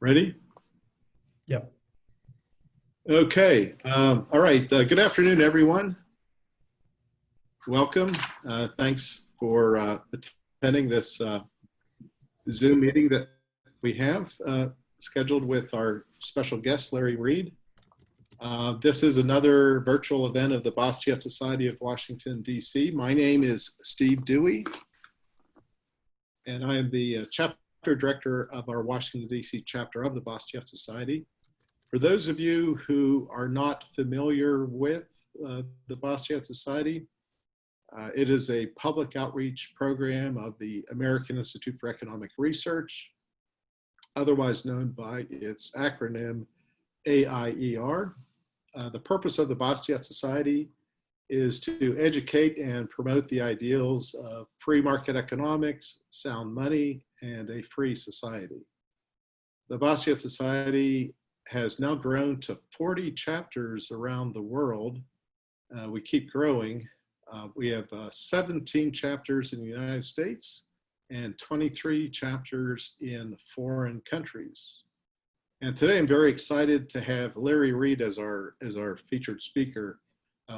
Ready? Yep. Okay. All right. Good afternoon, everyone. Welcome. Thanks for attending this Zoom meeting that we have scheduled with our special guest, Larry Reed. This is another virtual event of the Bastiat Society of Washington, D.C. My name is Steve Dewey, and I am the Chapter Director of our Washington, D.C. chapter of the Bastiat Society. For those of you who are not familiar with the Bastiat Society, it is a public outreach program of the American Institute for Economic Research, otherwise known by its acronym AIER. The purpose of the Bastiat Society is to educate and promote the ideals of free market economics, sound money, and a free society. The Bastiat Society has now grown to 40 chapters around the world. We keep growing. We have 17 chapters in the United States and 23 chapters in foreign countries. And today I'm very excited to have Larry Reed as our featured speaker.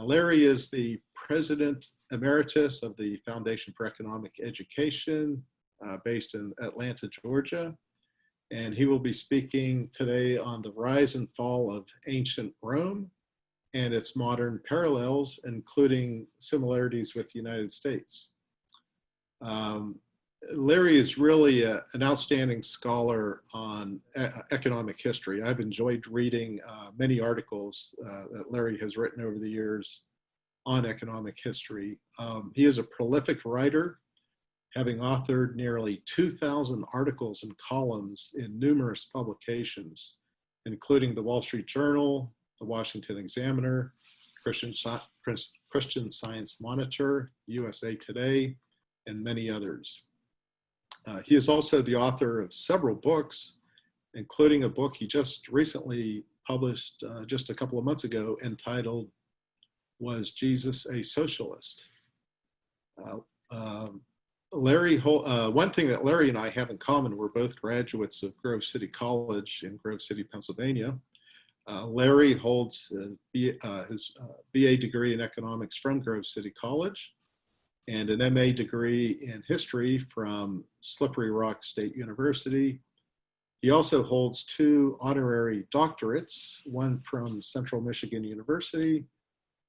Larry is the President Emeritus of the Foundation for Economic Education based in Atlanta, Georgia. And he will be speaking today on the rise and fall of ancient Rome and its modern parallels, including similarities with the United States. Larry is really an outstanding scholar on economic history. I've enjoyed reading many articles that Larry has written over the years on economic history. He is a prolific writer, having authored nearly 2,000 articles and columns in numerous publications, including the Wall Street Journal, the Washington Examiner, Christian Science Monitor, USA Today, and many others. He is also the author of several books, including a book he just recently published just a couple of months ago entitled, "Was Jesus a Socialist?" One thing that Larry and I have in common, we're both graduates of Grove City College in Grove City, Pennsylvania. Larry holds his BA degree in economics from Grove City College and an MA degree in history from Slippery Rock State University. He also holds 2 honorary doctorates, one from Central Michigan University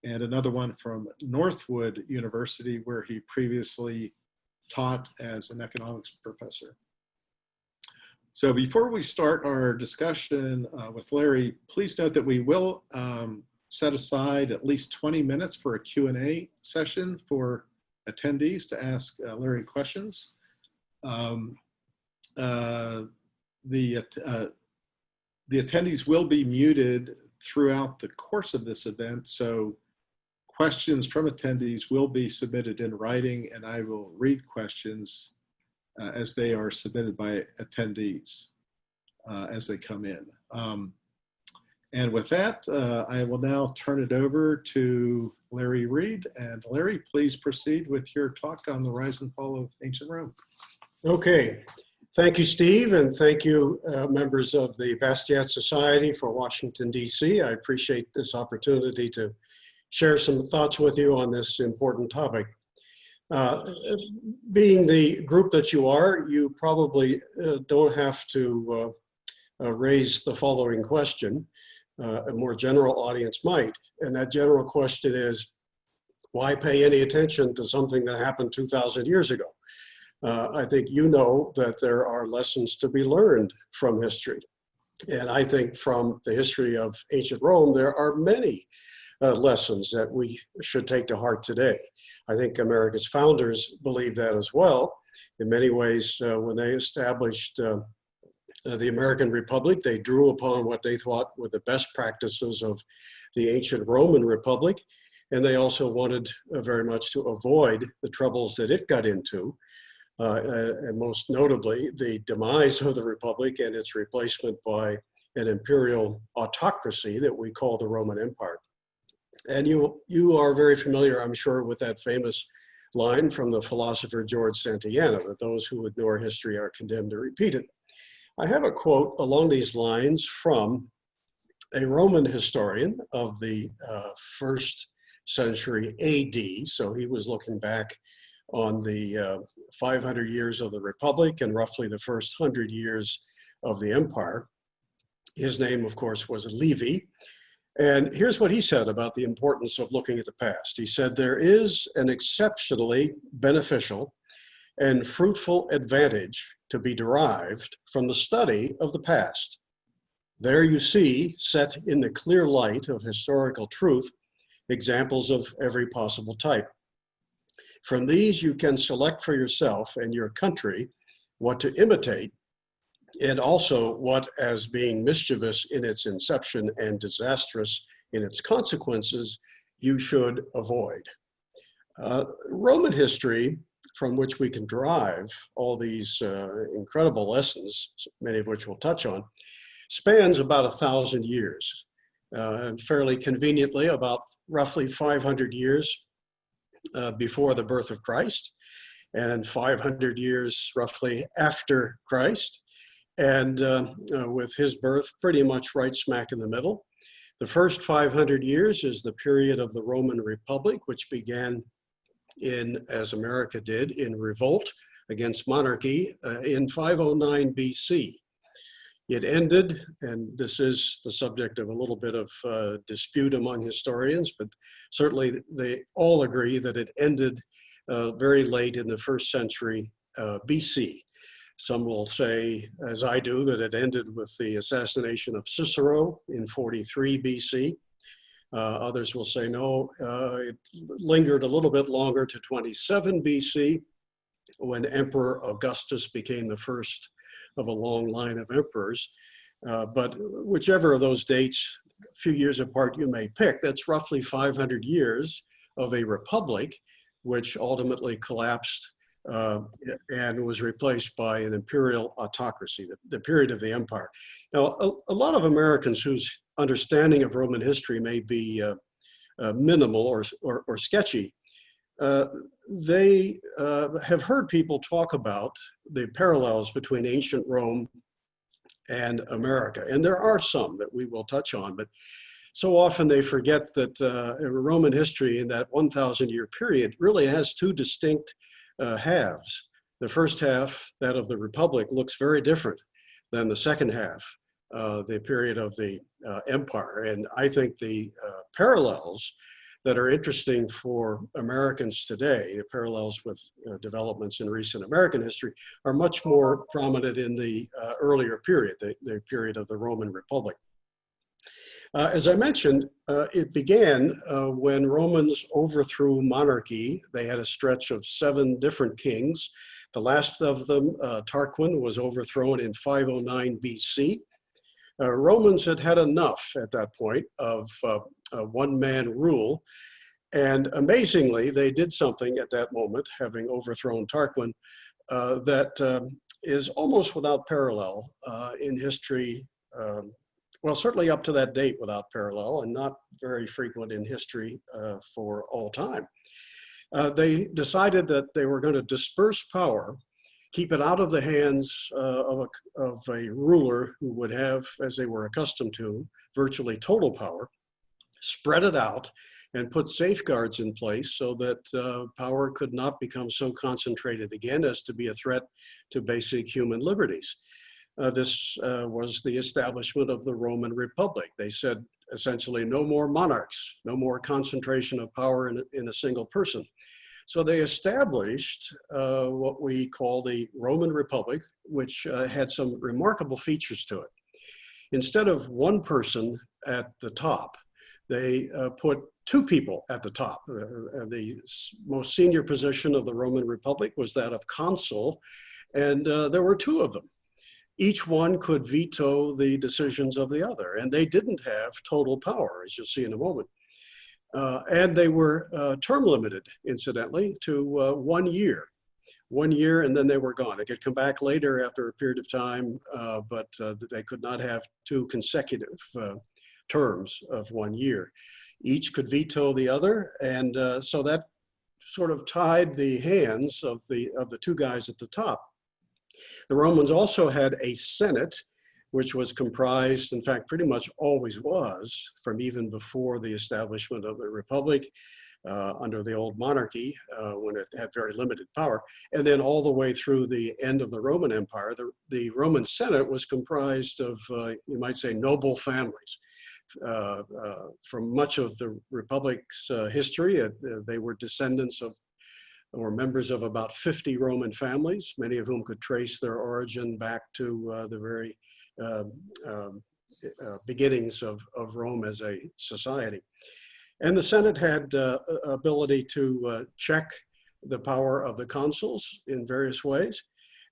and another one from Northwood University, where he previously taught as an economics professor. So before we start our discussion with Larry, please note that we will set aside at least 20 minutes for a Q&A session for attendees to ask Larry questions. The attendees will be muted throughout the course of this event, so questions from attendees will be submitted in writing, and I will read questions as they are submitted by attendees as they come in. And with that, I will now turn it over to Larry Reed. And Larry, please proceed with your talk on the rise and fall of ancient Rome. Okay. Thank you, Steve, and thank you, members of the Bastiat Society for Washington, D.C. I appreciate this opportunity to share some thoughts with you on this important topic. Being the group that you are, you probably don't have to raise the following question. A more general audience might. And that general question is, why pay any attention to something that happened 2,000 years ago? I think you know that there are lessons to be learned from history. And I think from the history of ancient Rome, there are many lessons that we should take to heart today. I think America's founders believe that as well. In many ways, when they established the American Republic, they drew upon what they thought were the best practices of the ancient Roman Republic, and they also wanted very much to avoid the troubles that it got into, and most notably the demise of the Republic and its replacement by an imperial autocracy that we call the Roman Empire. And you are very familiar, I'm sure, with that famous line from the philosopher George Santayana, that those who ignore history are condemned to repeat it. I have a quote along these lines from a Roman historian of the first century AD. So he was looking back on the 500 years of the Republic and roughly the first 100 years of the empire. His name, of course, was Livy. And here's what he said about the importance of looking at the past. He said, there is an exceptionally beneficial and fruitful advantage to be derived from the study of the past. There you see, set in the clear light of historical truth, examples of every possible type. From these you can select for yourself and your country what to imitate, and also what, as being mischievous in its inception and disastrous in its consequences, you should avoid. Roman history, from which we can derive all these incredible lessons, many of which we'll touch on, spans about 1,000 years, and fairly conveniently about roughly 500 years before the birth of Christ, and 500 years roughly after Christ, and with his birth pretty much right smack in the middle. The first 500 years is the period of the Roman Republic, which began in, as America did, in revolt against monarchy in 509 BC. It ended, and this is the subject of a little bit of dispute among historians, but certainly they all agree that it ended very late in the first century BC. Some will say, as I do, that it ended with the assassination of Cicero in 43 BC. Others will say, no, it lingered a little bit longer to 27 BC, when Emperor Augustus became the first of a long line of emperors. But whichever of those dates, a few years apart, you may pick, that's roughly 500 years of a republic, which ultimately collapsed and was replaced by an imperial autocracy, the period of the empire. Now, a lot of Americans whose understanding of Roman history may be minimal or sketchy, they have heard people talk about the parallels between ancient Rome and America. And there are some that we will touch on, but so often they forget that Roman history in that 1,000-year period really has two distinct halves. The first half, that of the Republic, looks very different than the second half, the period of the empire. And I think the parallels that are interesting for Americans today, the parallels with developments in recent American history, are much more prominent in the earlier period, the period of the Roman Republic. As I mentioned, it began when Romans overthrew monarchy. They had a stretch of 7 different kings. The last of them, Tarquin, was overthrown in 509 BC. Romans had had enough at that point of one-man rule. And amazingly, they did something at that moment, having overthrown Tarquin, that is almost without parallel in history. Well, certainly up to that date without parallel, and not very frequent in history for all time. They decided that they were going to disperse power, keep it out of the hands of a ruler who would have, as they were accustomed to, virtually total power, spread it out, and put safeguards in place so that power could not become so concentrated again as to be a threat to basic human liberties. This was the establishment of the Roman Republic. They said essentially no more monarchs, no more concentration of power in a single person. So they established what we call the Roman Republic, which had some remarkable features to it. Instead of one person at the top, they put 2 people at the top. The most senior position of the Roman Republic was that of consul, and there were 2 of them. Each one could veto the decisions of the other, and they didn't have total power, as you'll see in a moment. And they were term limited, incidentally, to 1 year. 1 year, and then they were gone. They could come back later after a period of time, but they could not have 2 consecutive terms of 1 year. Each could veto the other, and so that sort of tied the hands of the 2 guys at the top. The Romans also had a Senate, which was comprised, in fact, pretty much always was, from even before the establishment of the Republic, under the old monarchy, when it had very limited power, and then all the way through the end of the Roman Empire. The Roman Senate was comprised of, you might say, noble families. From much of the Republic's history, they were descendants of or members of about 50 Roman families, many of whom could trace their origin back to the very beginnings of Rome as a society. And the Senate had ability to check the power of the consuls in various ways,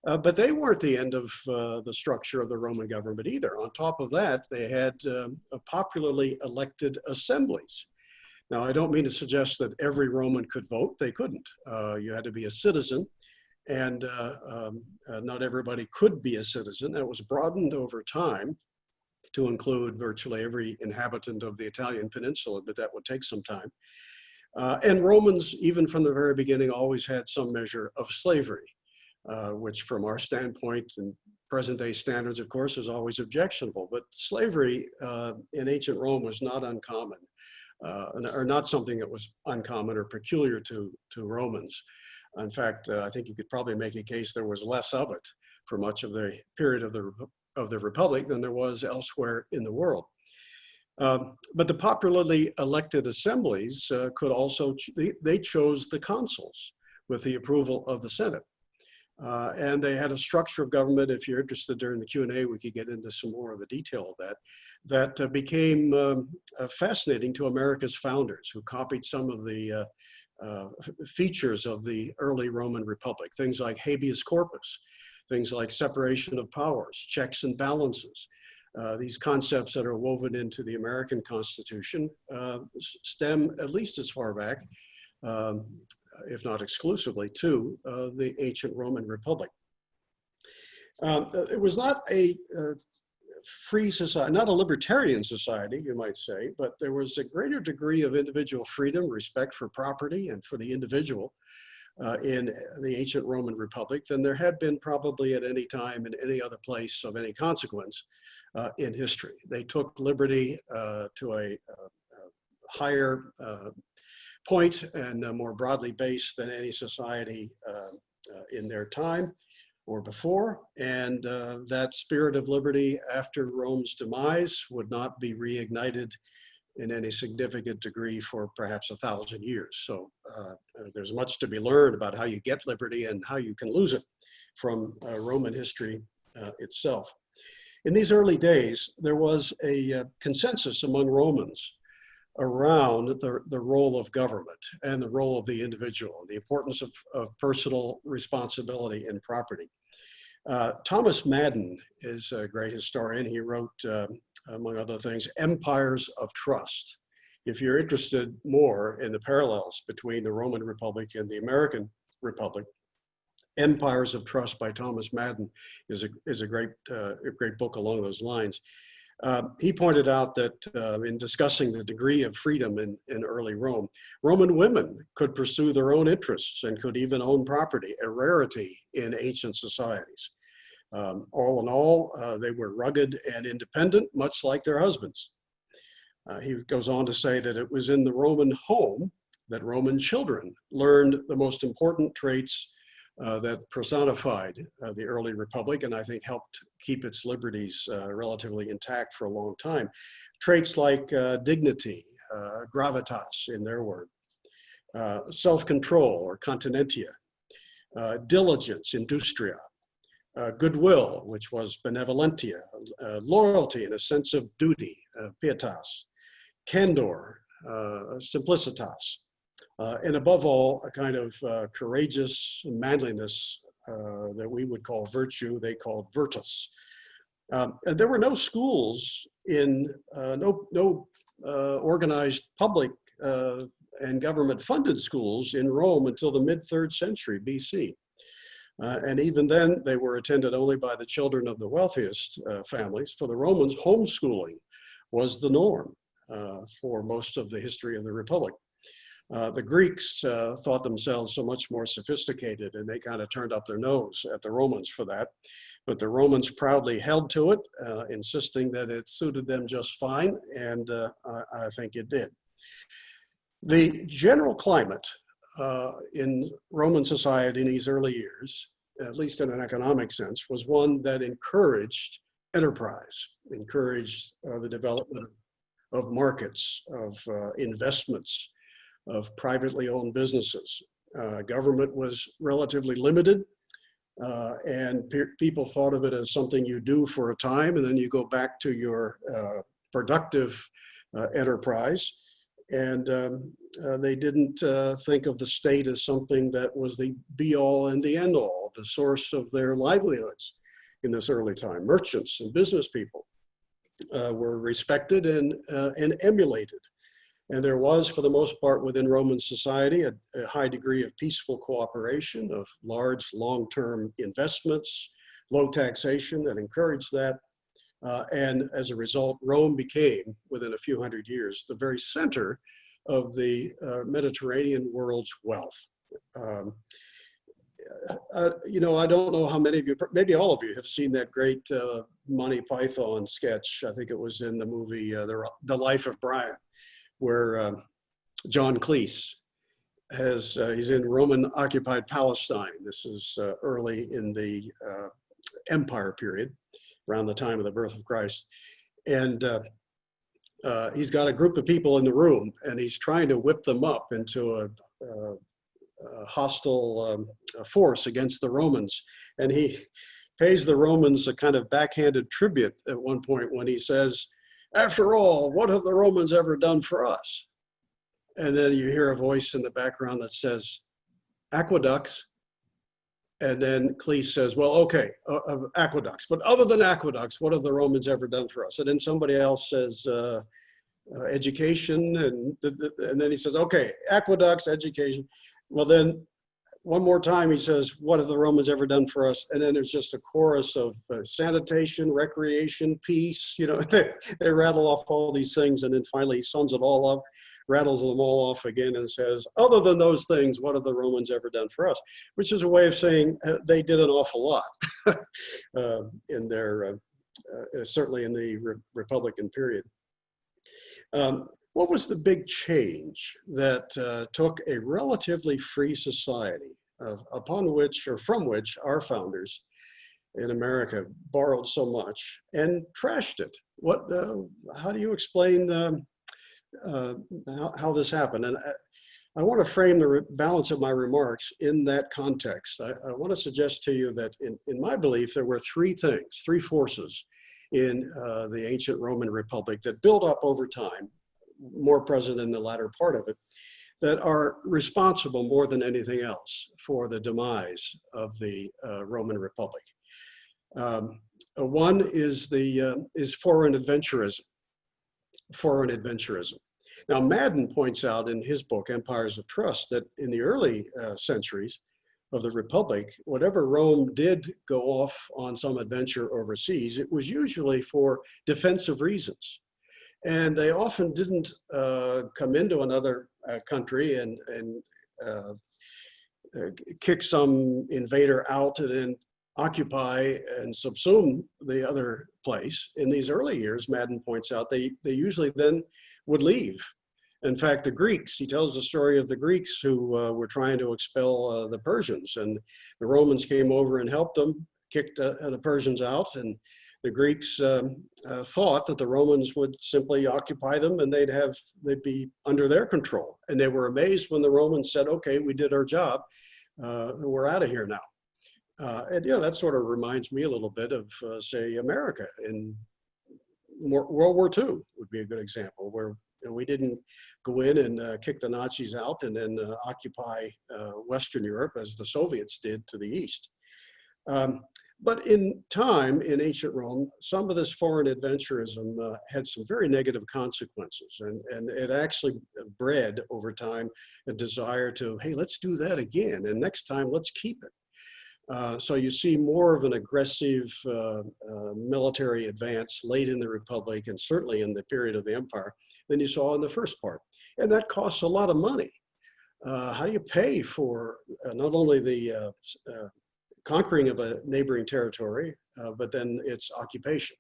but they weren't the end of the structure of the Roman government either. On top of that, they had popularly elected assemblies. Now, I don't mean to suggest that every Roman could vote. They couldn't. You had to be a citizen, and not everybody could be a citizen. That was broadened over time to include virtually every inhabitant of the Italian peninsula, but that would take some time. And Romans, even from the very beginning, always had some measure of slavery, which from our standpoint and present day standards, of course, is always objectionable. But slavery in ancient Rome was not uncommon, or not something that was uncommon or peculiar to Romans. In fact, I think you could probably make a case there was less of it for much of the period of the Republic than there was elsewhere in the world. But the popularly elected assemblies could also, they chose the consuls with the approval of the Senate. And they had a structure of government. If you're interested during the Q&A, we could get into some more of the detail of that became fascinating to America's founders, who copied some of the features of the early Roman Republic, things like habeas corpus, things like separation of powers, checks and balances. These concepts that are woven into the American Constitution stem at least as far back, if not exclusively, to the ancient Roman Republic. It was not a free society, not a libertarian society, you might say, but there was a greater degree of individual freedom, respect for property and for the individual in the ancient Roman Republic than there had been probably at any time in any other place of any consequence in history. They took liberty to a higher point and more broadly based than any society in their time or before. And that spirit of liberty after Rome's demise would not be reignited in any significant degree for perhaps 1,000 years. So there's much to be learned about how you get liberty and how you can lose it from Roman history itself. In these early days, there was a consensus among Romans around the role of government and the role of the individual, the importance of personal responsibility and property. Thomas Madden is a great historian. He wrote, among other things, Empires of Trust. If you're interested more in the parallels between the Roman Republic and the American Republic, Empires of Trust by Thomas Madden is a great book along those lines. He pointed out that in discussing the degree of freedom in early Rome, Roman women could pursue their own interests and could even own property, a rarity in ancient societies. All in all, they were rugged and independent, much like their husbands. He goes on to say that it was in the Roman home that Roman children learned the most important traits that personified the early republic, and I think helped keep its liberties relatively intact for a long time. Traits like dignity, gravitas in their word, self-control or continentia, diligence, industria, goodwill, which was benevolentia, loyalty and a sense of duty, pietas, candor, simplicitas, and above all, a kind of courageous manliness that we would call virtue, they called virtus. And there were no schools no organized public and government-funded schools in Rome until the mid-3rd century BC. And even then, they were attended only by the children of the wealthiest families. For the Romans, homeschooling was the norm for most of the history of the Republic. The Greeks thought themselves so much more sophisticated, and they kind of turned up their nose at the Romans for that. But the Romans proudly held to it, insisting that it suited them just fine, and I think it did. The general climate in Roman society in these early years, at least in an economic sense, was one that encouraged enterprise, encouraged the development of markets, of investments, of privately owned businesses. Government was relatively limited, and people thought of it as something you do for a time, and then you go back to your productive enterprise. And they didn't think of the state as something that was the be-all and the end-all, the source of their livelihoods in this early time. Merchants and business people were respected and emulated. And there was, for the most part, within Roman society, a high degree of peaceful cooperation, of large long-term investments, low taxation that encouraged that. And as a result, Rome became, within a few hundred years, the very center of the Mediterranean world's wealth. You know, I don't know how many of you, maybe all of you, have seen that great Monty Python sketch. I think it was in the movie The Life of Brian, where John Cleese he's in Roman-occupied Palestine. This is early in the Empire period, around the time of the birth of Christ. And he's got a group of people in the room, and he's trying to whip them up into a hostile force against the Romans. And he pays the Romans a kind of backhanded tribute at one point when he says, "After all, what have the Romans ever done for us?" And then you hear a voice in the background that says, "Aqueducts." And then Cleese says, "Well, okay, aqueducts, but other than aqueducts, what have the Romans ever done for us?" And then somebody else says, "Education," and then he says, "Okay, aqueducts, education." Well, then one more time he says, "What have the Romans ever done for us?" And then there's just a chorus of sanitation, recreation, peace. You know, they rattle off all these things, and then finally he sums it all up, rattles them all off again, and says, "Other than those things, what have the Romans ever done for us?" Which is a way of saying they did an awful lot in their, certainly in the Republican period. What was the big change that took a relatively free society upon which, or from which, our founders in America borrowed so much and trashed it? How do you explain how this happened? And I want to frame the balance of my remarks in that context. I want to suggest to you that in my belief, there were three forces in the ancient Roman Republic that built up over time, more present in the latter part of it, that are responsible more than anything else for the demise of the Roman Republic. One is foreign adventurism. Now, Madden points out in his book, Empires of Trust, that in the early centuries of the Republic, whatever Rome did go off on some adventure overseas, it was usually for defensive reasons. And they often didn't come into another country and kick some invader out and then occupy and subsume the other place. In these early years, Madden points out, they usually then would leave. In fact, the Greeks, he tells the story of the Greeks who were trying to expel the Persians, and the Romans came over and helped them, kicked the Persians out, and the Greeks thought that the Romans would simply occupy them and they'd be under their control. And they were amazed when the Romans said, "Okay, we did our job, we're out of here now." And you know, that sort of reminds me a little bit of, say, America in World War II would be a good example, where we didn't go in and kick the Nazis out and then occupy Western Europe as the Soviets did to the east. But in time, in ancient Rome, some of this foreign adventurism had some very negative consequences. And it actually bred over time a desire to, hey, let's do that again. And next time, let's keep it. So you see more of an aggressive military advance late in the Republic and certainly in the period of the Empire than you saw in the first part. And that costs a lot of money. how do you pay for not only the conquering of a neighboring territory, but then its occupation?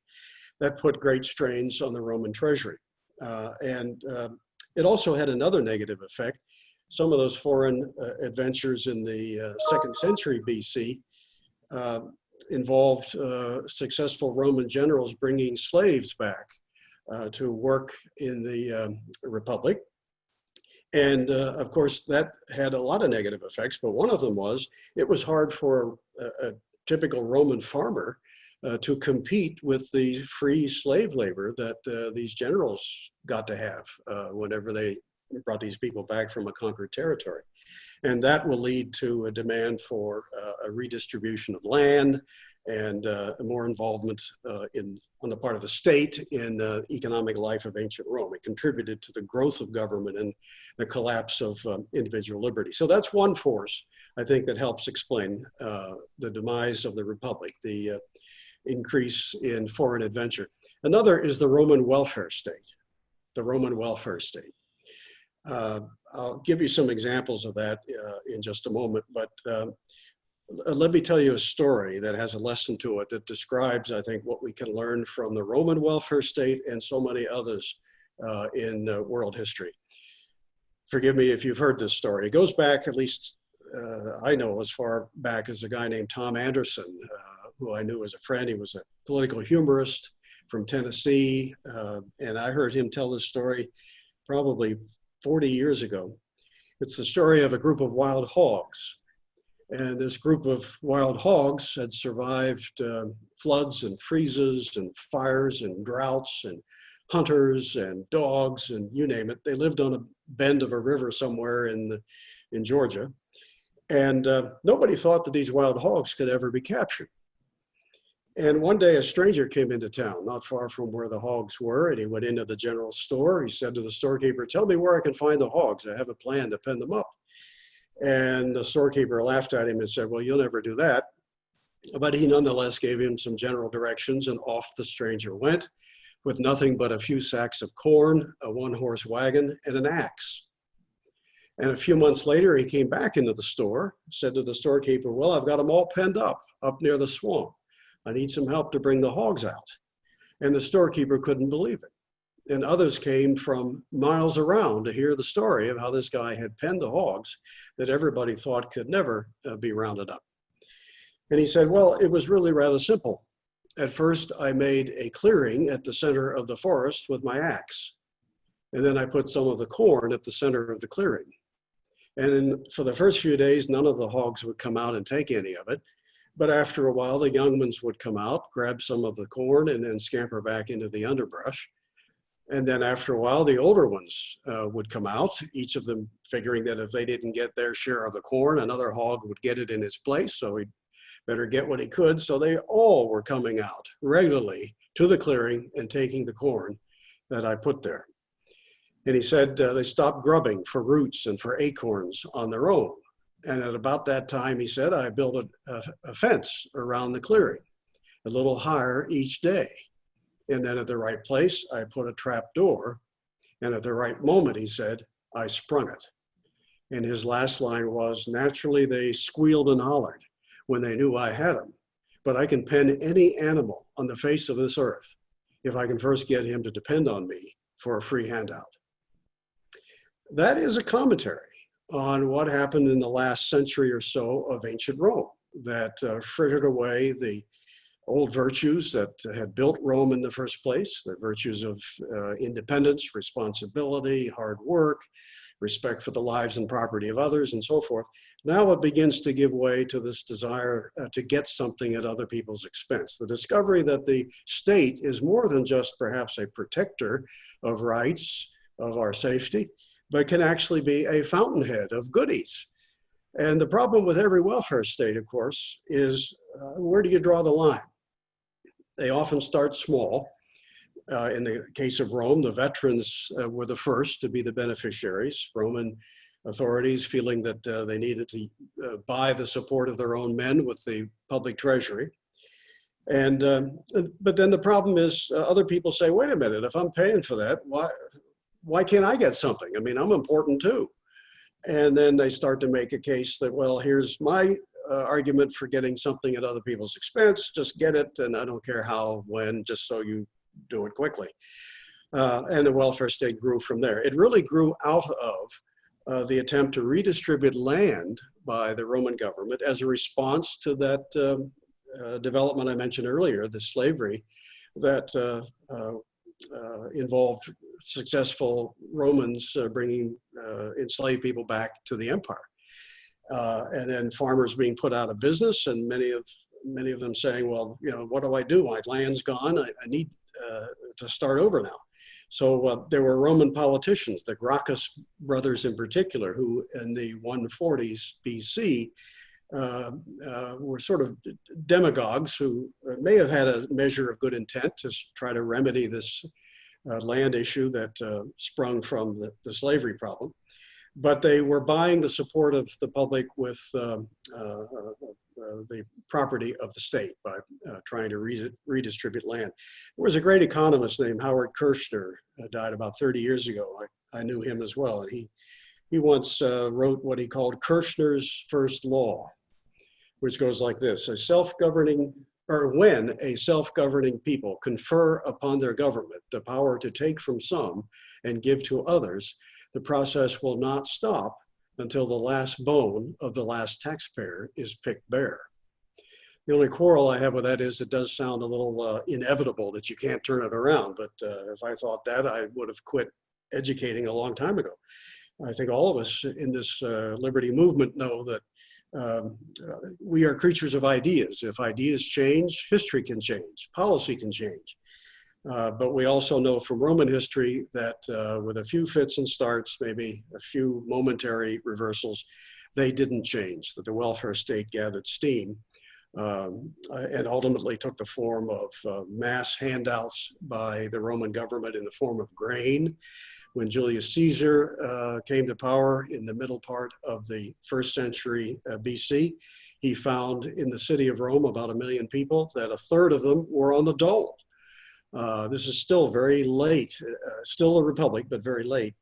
That put great strains on the Roman treasury. And it also had another negative effect. Some of those foreign adventures in the 2nd century BC involved successful Roman generals bringing slaves back to work in the Republic. And of course, that had a lot of negative effects, but one of them was it was hard for a typical Roman farmer to compete with the free slave labor that these generals got to have whenever they brought these people back from a conquered territory. And that will lead to a demand for a redistribution of land and more involvement on the part of the state in economic life of ancient Rome. It contributed to the growth of government and the collapse of individual liberty. So that's one force, I think, that helps explain the demise of the Republic, the increase in foreign adventure. Another is the Roman welfare state, the Roman welfare state. I'll give you some examples of that in just a moment, but let me tell you a story that has a lesson to it that describes, I think, what we can learn from the Roman welfare state and so many others in world history. Forgive me if you've heard this story. It goes back, at least I know, as far back as a guy named Tom Anderson, who I knew as a friend. He was a political humorist from Tennessee, and I heard him tell this story probably 40 years ago. It's the story of a group of wild hogs. And this group of wild hogs had survived floods and freezes and fires and droughts and hunters and dogs and you name it. They lived on a bend of a river somewhere in Georgia. And nobody thought that these wild hogs could ever be captured. And one day a stranger came into town, not far from where the hogs were, and he went into the general store. He said to the storekeeper, "Tell me where I can find the hogs. I have a plan to pen them up." And the storekeeper laughed at him and said, "Well, you'll never do that." But he nonetheless gave him some general directions, and off the stranger went with nothing but a few sacks of corn, a one-horse wagon, and an axe. And a few months later, he came back into the store, said to the storekeeper, "Well, I've got them all penned up near the swamp. I need some help to bring the hogs out." And the storekeeper couldn't believe it. And others came from miles around to hear the story of how this guy had penned the hogs that everybody thought could never be rounded up. And he said, "Well, it was really rather simple. At first, I made a clearing at the center of the forest with my axe. And then I put some of the corn at the center of the clearing. And for the first few days, none of the hogs would come out and take any of it. But after a while, the young ones would come out, grab some of the corn, and then scamper back into the underbrush. And then after a while, the older ones would come out, each of them figuring that if they didn't get their share of the corn, another hog would get it in its place, so he'd better get what he could. So they all were coming out regularly to the clearing and taking the corn that I put there." And he said they stopped grubbing for roots and for acorns on their own. And at about that time, he said, I built a fence around the clearing, a little higher each day. And then at the right place, I put a trap door. And at the right moment, he said, I sprung it. And his last line was, "Naturally, they squealed and hollered when they knew I had them. But I can pen any animal on the face of this earth if I can first get him to depend on me for a free handout." That is a commentary on what happened in the last century or so of ancient Rome that frittered away the old virtues that had built Rome in the first place, the virtues of independence, responsibility, hard work, respect for the lives and property of others, and so forth. Now it begins to give way to this desire to get something at other people's expense. The discovery that the state is more than just perhaps a protector of rights, of our safety, but can actually be a fountainhead of goodies. And the problem with every welfare state, of course, is where do you draw the line? They often start small. In the case of Rome, the veterans were the first to be the beneficiaries. Roman authorities feeling that they needed to buy the support of their own men with the public treasury. And, but then the problem is other people say, wait a minute, if I'm paying for that, why can't I get something? I mean, I'm important too. And then they start to make a case that, well, here's my argument for getting something at other people's expense. Just get it, and I don't care how, when, just so you do it quickly. And the welfare state grew from there. It really grew out of the attempt to redistribute land by the Roman government as a response to that development I mentioned earlier, the slavery that involved successful Romans bringing enslaved people back to the empire. And then farmers being put out of business, and many of them saying, well, you know, what do I do? My land's gone. I need to start over now. So there were Roman politicians, the Gracchus brothers in particular, who in the 140s BC were sort of demagogues who may have had a measure of good intent to try to remedy this land issue that sprung from the slavery problem. But they were buying the support of the public with the property of the state by trying to redistribute land. There was a great economist named Howard Kirschner, died about 30 years ago. I knew him as well, and he once wrote what he called Kirschner's first law, which goes like this: when a self-governing people confer upon their government the power to take from some and give to others, the process will not stop until the last bone of the last taxpayer is picked bare. The only quarrel I have with that is it does sound a little inevitable that you can't turn it around, but if I thought that, I would have quit educating a long time ago. I think all of us in this liberty movement know that we are creatures of ideas. If ideas change, history can change, policy can change. But we also know from Roman history that with a few fits and starts, maybe a few momentary reversals, they didn't change, that the welfare state gathered steam and ultimately took the form of mass handouts by the Roman government in the form of grain. When Julius Caesar came to power in the middle part of the 1st century BC, he found in the city of Rome about 1 million people, that a third of them were on the dole. This is still very late, still a republic, but very late.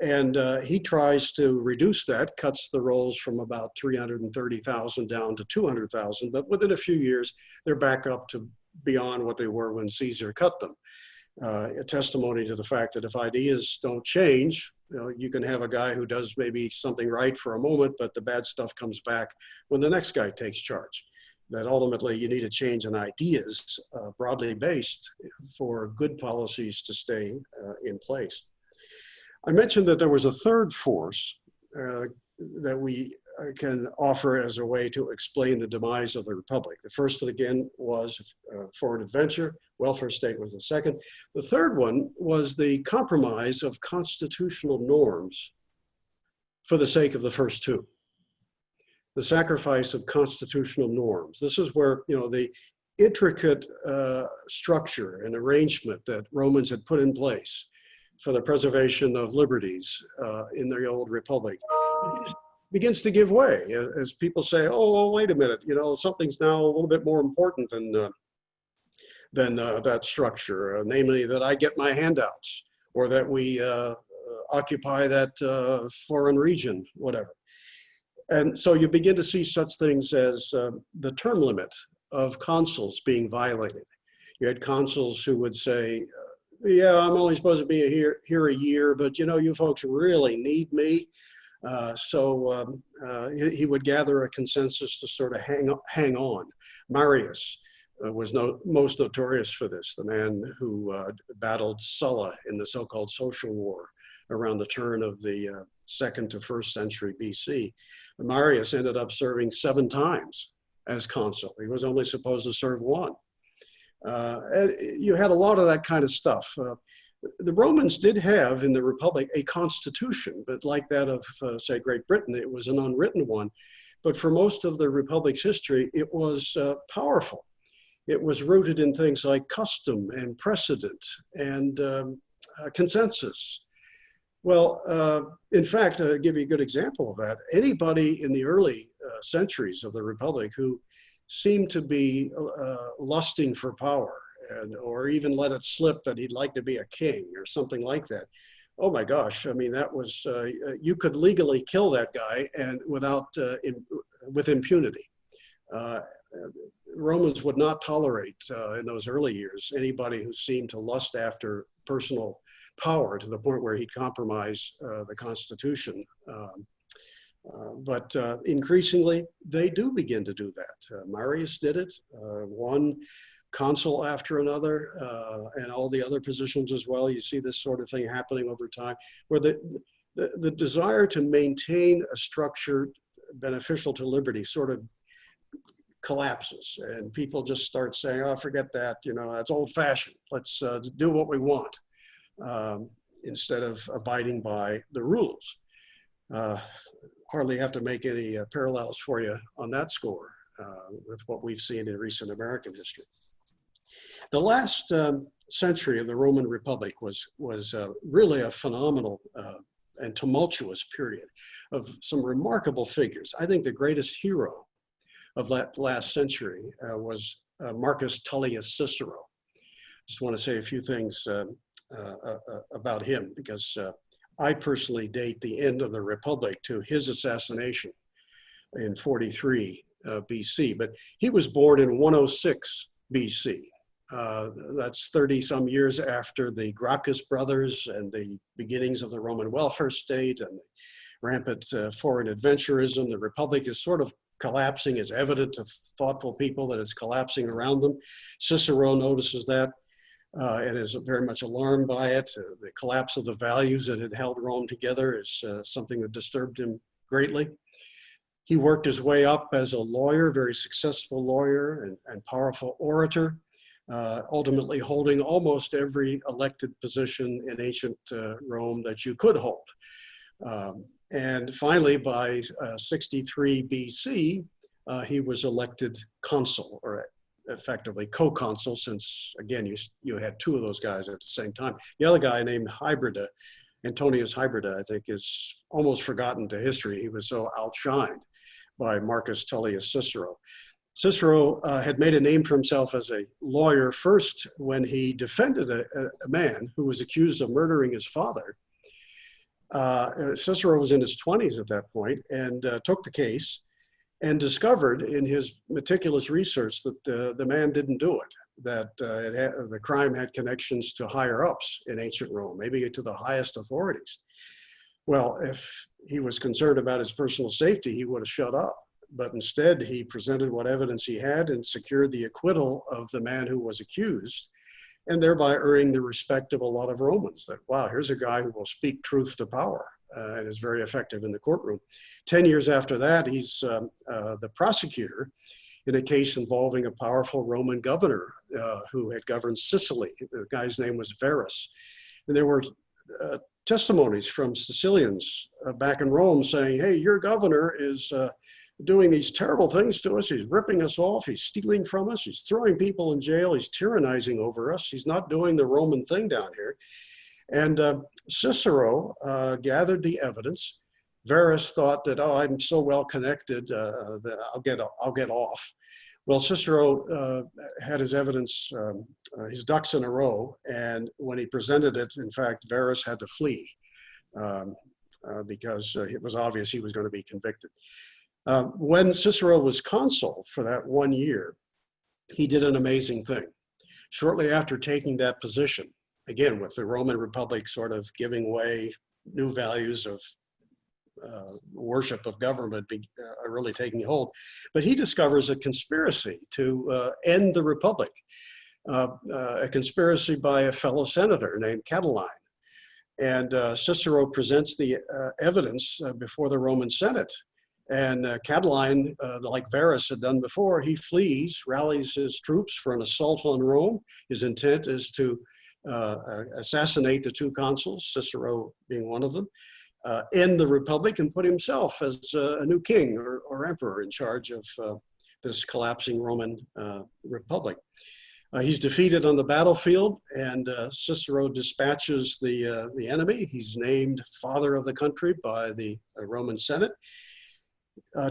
And he tries to reduce that, cuts the rolls from about 330,000 down to 200,000, but within a few years, they're back up to beyond what they were when Caesar cut them. A testimony to the fact that if ideas don't change, you can have a guy who does maybe something right for a moment, but the bad stuff comes back when the next guy takes charge. That ultimately you need a change in ideas, broadly based, for good policies to stay in place. I mentioned that there was a third force that we can offer as a way to explain the demise of the Republic. The first, again, was foreign adventure. Welfare state was the second. The third one was the compromise of constitutional norms for the sake of the first two. The sacrifice of constitutional norms. This is where, the intricate structure and arrangement that Romans had put in place for the preservation of liberties in the old republic begins to give way as people say, oh, wait a minute, something's now a little bit more important than that structure, namely that I get my handouts or that we occupy that foreign region, whatever. And so you begin to see such things as the term limit of consuls being violated. You had consuls who would say, yeah, I'm only supposed to be here a year, but you folks really need me. So he would gather a consensus to sort of hang on. Marius was most notorious for this, the man who battled Sulla in the so-called social war around the turn of the 2nd to 1st century BC. Marius ended up serving 7 times as consul. He was only supposed to serve 1. And you had a lot of that kind of stuff. The Romans did have in the Republic a constitution, but like that of, say, Great Britain, it was an unwritten one. But for most of the Republic's history, it was powerful. It was rooted in things like custom and precedent and consensus. Well, in fact, I'll give you a good example of that. Anybody in the early centuries of the Republic who seemed to be lusting for power or even let it slip that he'd like to be a king or something like that, oh my gosh, I mean, that was, you could legally kill that guy and with impunity. Uh, Romans would not tolerate in those early years anybody who seemed to lust after personal power to the point where he'd compromise the Constitution. But increasingly, they do begin to do that. Marius did it, one consul after another, and all the other positions as well. You see this sort of thing happening over time, where the desire to maintain a structure beneficial to liberty sort of collapses, and people just start saying, oh, forget that, you know, that's old fashioned. Let's do what we want, instead of abiding by the rules. Hardly have to make any parallels for you on that score with what we've seen in recent American history. The last century of the Roman Republic was really a phenomenal and tumultuous period of some remarkable figures. I think the greatest hero of that last century was Marcus Tullius Cicero. Just want to say a few things about him, because I personally date the end of the Republic to his assassination in 43 BC, but he was born in 106 BC. That's 30 some years after the Gracchus brothers and the beginnings of the Roman welfare state and rampant foreign adventurism. The Republic is sort of collapsing. It's evident to thoughtful people that it's collapsing around them. Cicero notices that and is very much alarmed by it. The collapse of the values that had held Rome together is something that disturbed him greatly. He worked his way up as a lawyer, very successful lawyer and powerful orator, ultimately holding almost every elected position in ancient Rome that you could hold. And finally, by 63 BC, he was elected consul, or effectively co-consul, since, again, you had two of those guys at the same time. The other guy named Hybrida, Antonius Hybrida, I think, is almost forgotten to history. He was so outshined by Marcus Tullius Cicero. Cicero had made a name for himself as a lawyer first when he defended a man who was accused of murdering his father. Cicero was in his 20s at that point and took the case and discovered in his meticulous research that the man didn't do it, that the crime had connections to higher ups in ancient Rome, maybe to the highest authorities. Well, if he was concerned about his personal safety, he would have shut up. But instead, he presented what evidence he had and secured the acquittal of the man who was accused, and thereby earning the respect of a lot of Romans that, wow, here's a guy who will speak truth to power and is very effective in the courtroom. 10 years after that, he's the prosecutor in a case involving a powerful Roman governor who had governed Sicily. The guy's name was Verus. And there were testimonies from Sicilians back in Rome saying, hey, your governor is doing these terrible things to us. He's ripping us off. He's stealing from us. He's throwing people in jail. He's tyrannizing over us. He's not doing the Roman thing down here. And Cicero gathered the evidence. Verus thought that, oh, I'm so well connected that I'll get off. Well, Cicero had his evidence, his ducks in a row. And when he presented it, in fact, Verus had to flee because it was obvious he was going to be convicted. When Cicero was consul for that 1 year, he did an amazing thing. Shortly after taking that position, again, with the Roman Republic sort of giving way, new values of worship of government are really taking hold, but he discovers a conspiracy to end the Republic, a conspiracy by a fellow senator named Catiline. And Cicero presents the evidence before the Roman Senate. And Catiline, like Verus had done before, he flees, rallies his troops for an assault on Rome. His intent is to assassinate the two consuls, Cicero being one of them, end the Republic and put himself as a new king or emperor in charge of this collapsing Roman Republic. He's defeated on the battlefield, and Cicero dispatches the enemy. He's named father of the country by the Roman Senate.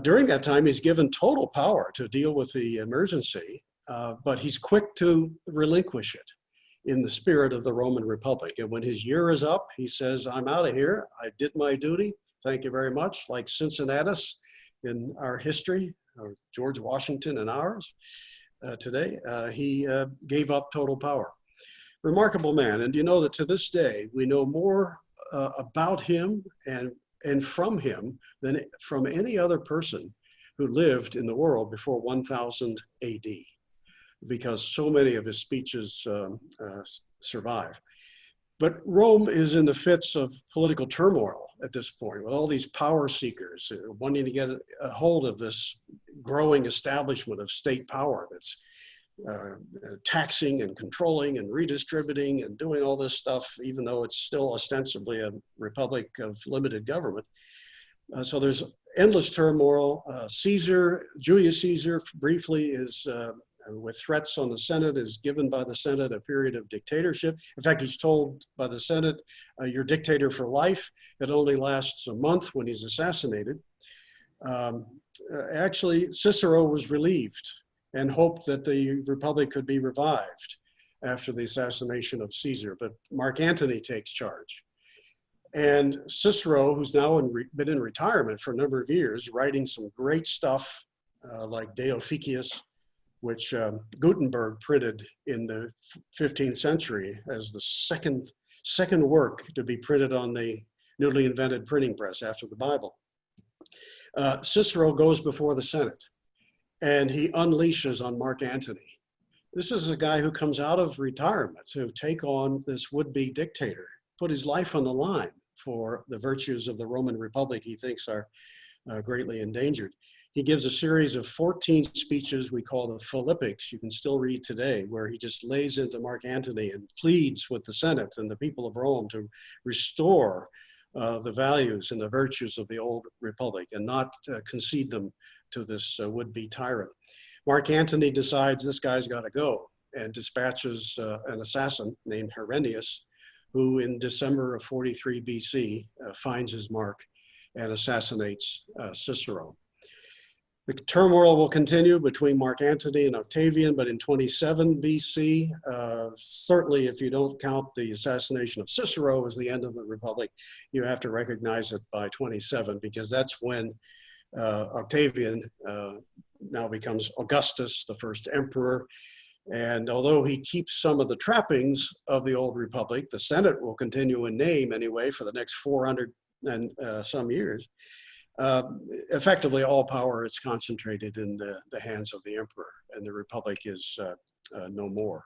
During that time, he's given total power to deal with the emergency, but he's quick to relinquish it. in the spirit of the Roman Republic. And when his year is up, he says, I'm out of here. I did my duty. Thank you very much. Like Cincinnatus in our history, or George Washington in ours today, he gave up total power. Remarkable man. And you know that to this day, we know more about him and from him than from any other person who lived in the world before 1000 AD, because so many of his speeches survive. But Rome is in the fits of political turmoil at this point, with all these power seekers wanting to get a hold of this growing establishment of state power that's taxing and controlling and redistributing and doing all this stuff, even though it's still ostensibly a republic of limited government. So there's endless turmoil. Julius Caesar briefly is, with threats on the Senate, is given by the Senate a period of dictatorship. In fact, he's told by the Senate, you're dictator for life. It only lasts a month when he's assassinated. Actually, Cicero was relieved and hoped that the Republic could be revived after the assassination of Caesar, but Mark Antony takes charge. And Cicero, who's now been in retirement for a number of years, writing some great stuff like De Officiis, which Gutenberg printed in the 15th century as the second work to be printed on the newly invented printing press after the Bible. Cicero goes before the Senate and he unleashes on Mark Antony. This is a guy who comes out of retirement to take on this would-be dictator, put his life on the line for the virtues of the Roman Republic he thinks are greatly endangered. He gives a series of 14 speeches we call the Philippics, you can still read today, where he just lays into Mark Antony and pleads with the Senate and the people of Rome to restore the values and the virtues of the old republic and not concede them to this would-be tyrant. Mark Antony decides this guy's got to go and dispatches an assassin named Herennius, who in December of 43 BC finds his mark and assassinates Cicero. The turmoil will continue between Mark Antony and Octavian, but in 27 BC, certainly if you don't count the assassination of Cicero as the end of the Republic, you have to recognize it by 27, because that's when Octavian now becomes Augustus, the first emperor. And although he keeps some of the trappings of the old Republic, the Senate will continue in name anyway for the next 400 and some years. Effectively, all power is concentrated in the hands of the emperor, and the Republic is no more.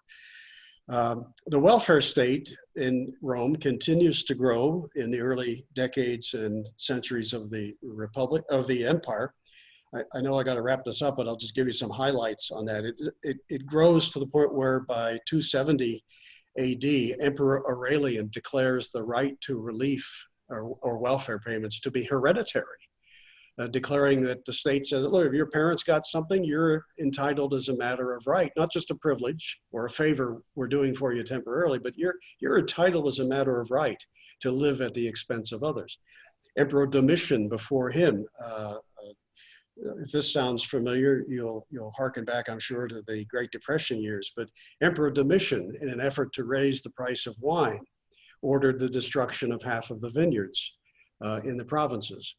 The welfare state in Rome continues to grow in the early decades and centuries of the Republic, of the empire. I know I got to wrap this up, but I'll just give you some highlights on that. It grows to the point where by 270 AD, Emperor Aurelian declares the right to relief or welfare payments to be hereditary, declaring that the state says, look, if your parents got something, you're entitled as a matter of right, not just a privilege or a favor we're doing for you temporarily, but you're entitled as a matter of right to live at the expense of others. Emperor Domitian before him, if this sounds familiar, you'll harken back, I'm sure, to the Great Depression years, but Emperor Domitian, in an effort to raise the price of wine, ordered the destruction of half of the vineyards in the provinces.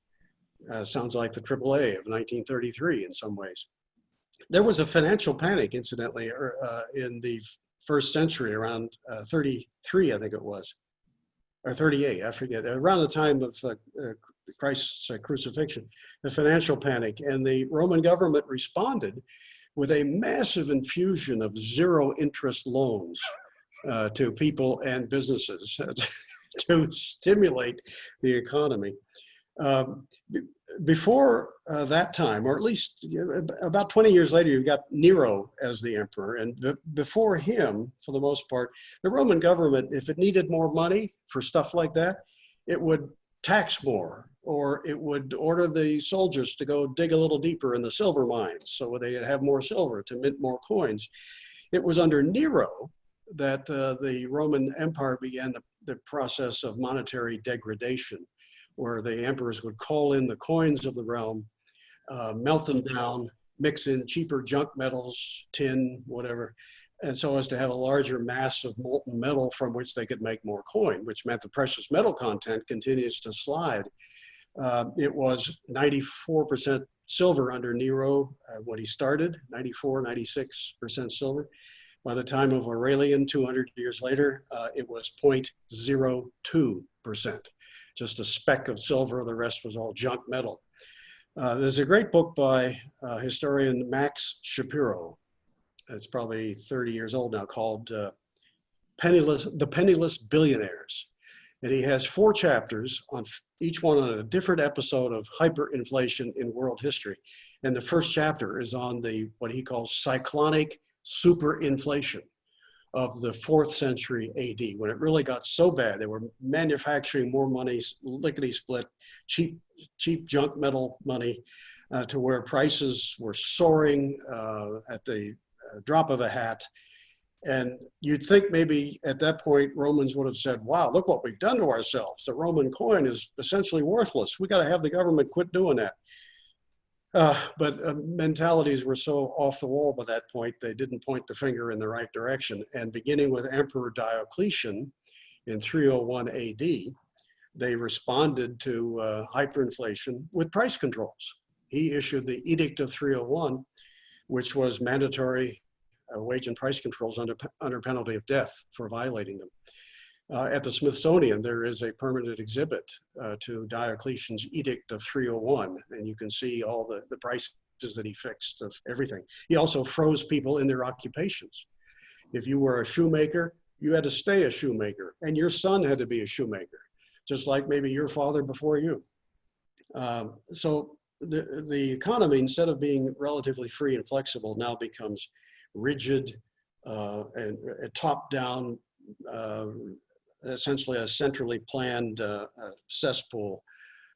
Sounds like the AAA of 1933 in some ways. There was a financial panic, incidentally, in the first century, around 33, I think it was, or 38, I forget, around the time of Christ's crucifixion, the financial panic. And the Roman government responded with a massive infusion of zero interest loans to people and businesses to stimulate the economy. Before that time, or at least about 20 years later, you've got Nero as the emperor. And before him, for the most part, the Roman government, if it needed more money for stuff like that, it would tax more, or it would order the soldiers to go dig a little deeper in the silver mines so they'd have more silver to mint more coins. It was under Nero that the Roman Empire began the process of monetary degradation, where the emperors would call in the coins of the realm, melt them down, mix in cheaper junk metals, tin, whatever, and so as to have a larger mass of molten metal from which they could make more coin, which meant the precious metal content continues to slide. It was 94% silver under Nero when he started, 94, 96% silver. By the time of Aurelian, 200 years later, it was 0.02%, just a speck of silver. The rest was all junk metal. There's a great book by historian Max Shapiro. It's probably 30 years old now, called The Penniless Billionaires. And he has 4 chapters, on each one on a different episode of hyperinflation in world history. And the first chapter is on what he calls cyclonic superinflation of the 4th century AD, when it really got so bad. They were manufacturing more money, lickety split, cheap junk metal money, to where prices were soaring at the drop of a hat. And you'd think maybe at that point, Romans would have said, wow, look what we've done to ourselves. The Roman coin is essentially worthless. We got to have the government quit doing that. But mentalities were so off the wall by that point, they didn't point the finger in the right direction. And beginning with Emperor Diocletian in 301 AD, they responded to hyperinflation with price controls. He issued the Edict of 301, which was mandatory wage and price controls under penalty of death for violating them. At the Smithsonian, there is a permanent exhibit to Diocletian's Edict of 301, and you can see all the prices that he fixed of everything. He also froze people in their occupations. If you were a shoemaker, you had to stay a shoemaker, and your son had to be a shoemaker, just like maybe your father before you. So the economy, instead of being relatively free and flexible, now becomes rigid and top-down, essentially a centrally planned cesspool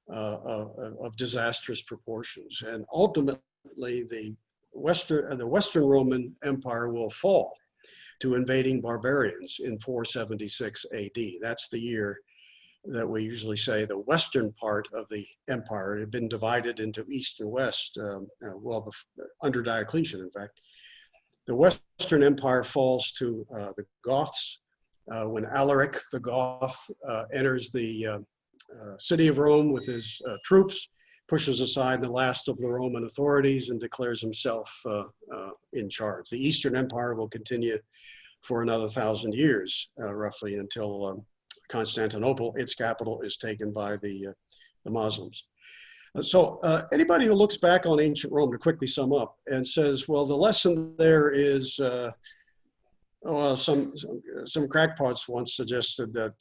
of disastrous proportions. And ultimately, the Western Roman Empire will fall to invading barbarians in 476 AD. That's the year that we usually say the western part of the empire had been divided into east and west, under Diocletian, in fact. The Western Empire falls to the Goths when Alaric the Goth enters the city of Rome with his troops, pushes aside the last of the Roman authorities and declares himself in charge. The Eastern Empire will continue for another 1,000 years, roughly, until Constantinople, its capital, is taken by the Muslims. So anybody who looks back on ancient Rome, to quickly sum up, and says, well, the lesson there is, some crackpots once suggested that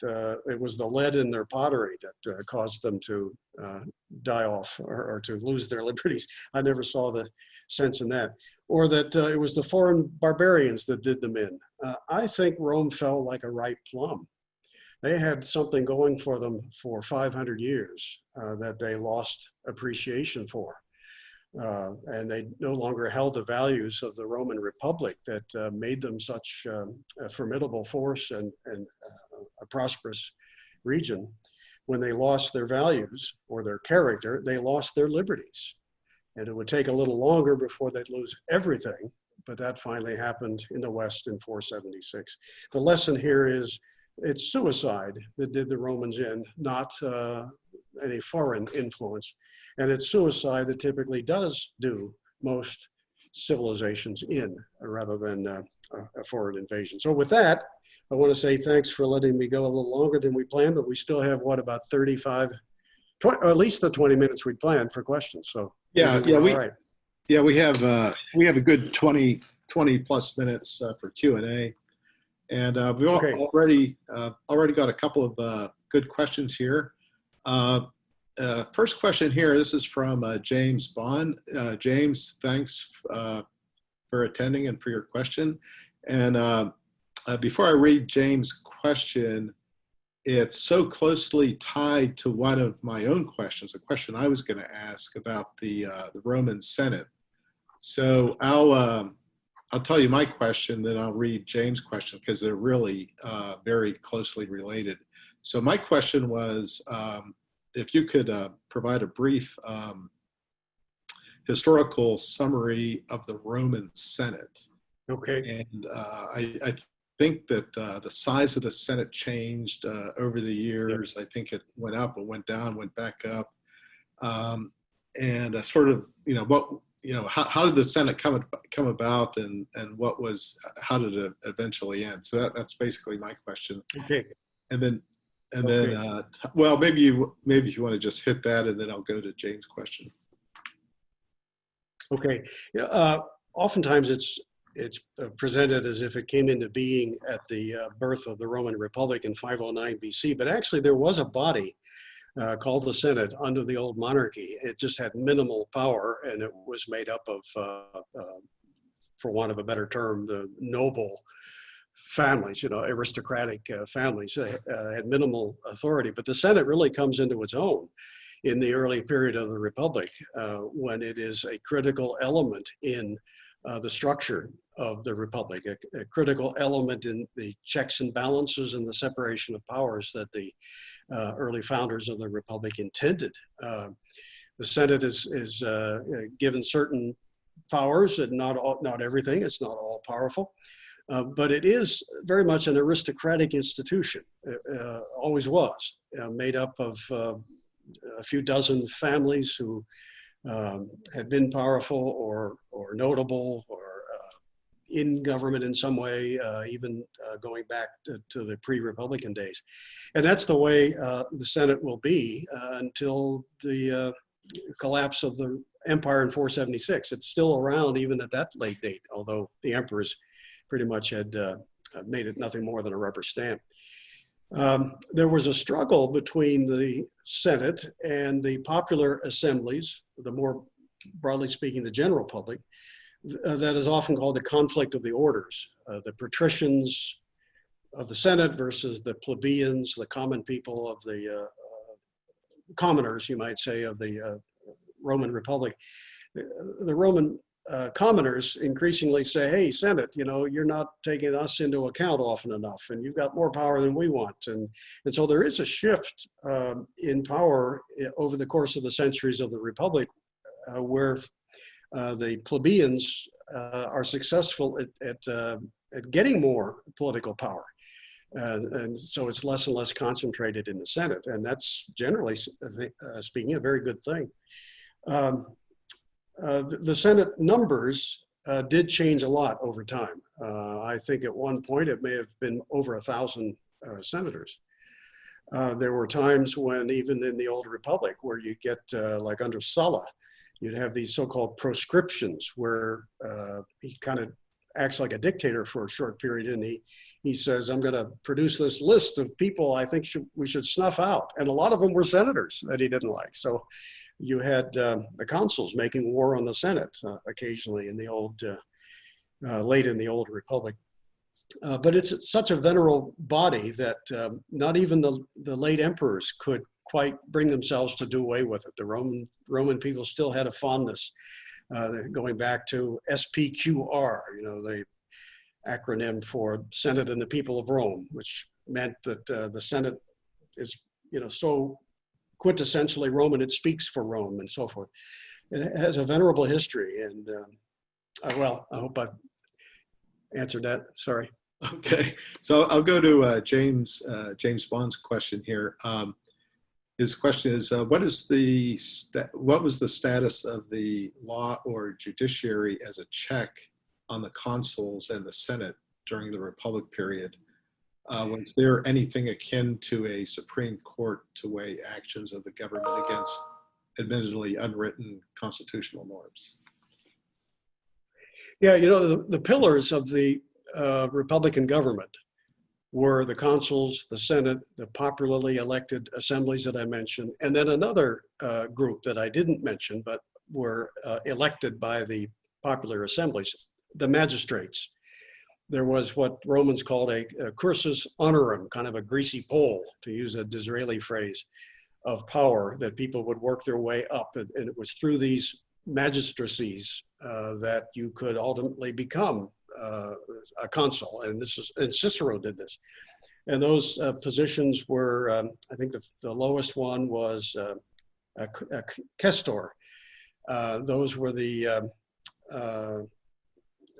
it was the lead in their pottery that caused them to die off or to lose their liberties. I never saw the sense in that. Or that it was the foreign barbarians that did them in. I think Rome fell like a ripe plum. They had something going for them for 500 years that they lost appreciation for. And they no longer held the values of the Roman Republic that made them such a formidable force and a prosperous region. When they lost their values or their character, they lost their liberties. And it would take a little longer before they'd lose everything, but that finally happened in the West in 476. The lesson here is it's suicide that did the Romans in, not any foreign influence. And it's suicide that typically does do most civilizations in, rather than a foreign invasion. So with that, I want to say thanks for letting me go a little longer than we planned, but we still have, what, about 35, 20, or at least the 20 minutes we planned for questions. So we have a good 20 plus minutes for Q&A. And we've already got a couple of good questions here. First question here, this is from James Bond. James, thanks for attending and for your question. And before I read James' question, it's so closely tied to one of my own questions, a question I was going to ask about the Roman Senate. So I'll tell you my question, then I'll read James' question because they're really very closely related. So my question was, if you could provide a brief historical summary of the Roman Senate. Okay. And I think that the size of the Senate changed over the Yeah. years. I think it went up, it went down, went back up. And sort of, how did the Senate come about, and how did it eventually end? So that's basically my question. Okay. And then, Okay. well, maybe you want to just hit that, and then I'll go to James' question. Okay. Yeah, oftentimes it's presented as if it came into being at the birth of the Roman Republic in 509 BC, but actually there was a body called the Senate under the old monarchy. It just had minimal power, and it was made up of, for want of a better term, the noble families, aristocratic families had minimal authority. But the Senate really comes into its own in the early period of the Republic, when it is a critical element in the structure of the Republic, a critical element in the checks and balances and the separation of powers that the early founders of the Republic intended. The Senate is given certain powers, and not everything. It's not all powerful. But it is very much an aristocratic institution, always was, made up of a few dozen families who had been powerful or notable or in government in some way, even going back to the pre-Republican days. And that's the way the Senate will be until the collapse of the empire in 476. It's still around even at that late date, although the emperors pretty much had made it nothing more than a rubber stamp. There was a struggle between the Senate and the popular assemblies, the more broadly speaking, the general public, that is often called the conflict of the orders. The patricians of the Senate versus the plebeians, the common people of the commoners, you might say, of the Roman Republic. The Roman commoners increasingly say, hey, Senate, you're not taking us into account often enough, and you've got more power than we want. And so there is a shift in power over the course of the centuries of the Republic, where the plebeians are successful at getting more political power. And so it's less and less concentrated in the Senate. And that's generally speaking a very good thing. The Senate numbers did change a lot over time. I think at one point it may have been over 1,000 senators. There were times when even in the old Republic where you get like under Sulla, you'd have these so-called proscriptions where he kind of acts like a dictator for a short period, and he says, I'm going to produce this list of people I think we should snuff out. And a lot of them were senators that he didn't like. So you had the consuls making war on the Senate occasionally in the old, late in the old Republic. But it's such a venerable body that not even the late emperors could quite bring themselves to do away with it. The Roman people still had a fondness, going back to SPQR, the acronym for Senate and the People of Rome, which meant that the Senate is, so quintessentially Roman, it speaks for Rome and so forth. It has a venerable history, and well, I hope I've answered that. Sorry. Okay, so I'll go to James Bond's question here. His question is, what was the status of the law or judiciary as a check on the consuls and the Senate during the Republic period? Was there anything akin to a Supreme Court to weigh actions of the government against admittedly unwritten constitutional norms? Yeah, the pillars of the Republican government were the consuls, the Senate, the popularly elected assemblies that I mentioned, and then another group that I didn't mention, but were elected by the popular assemblies, the magistrates. There was what Romans called a cursus honorum, kind of a greasy pole, to use a Disraeli phrase, of power that people would work their way up. And it was through these magistracies that you could ultimately become a consul. And Cicero did this. And those positions were, I think the lowest one was a quaestor. Those were the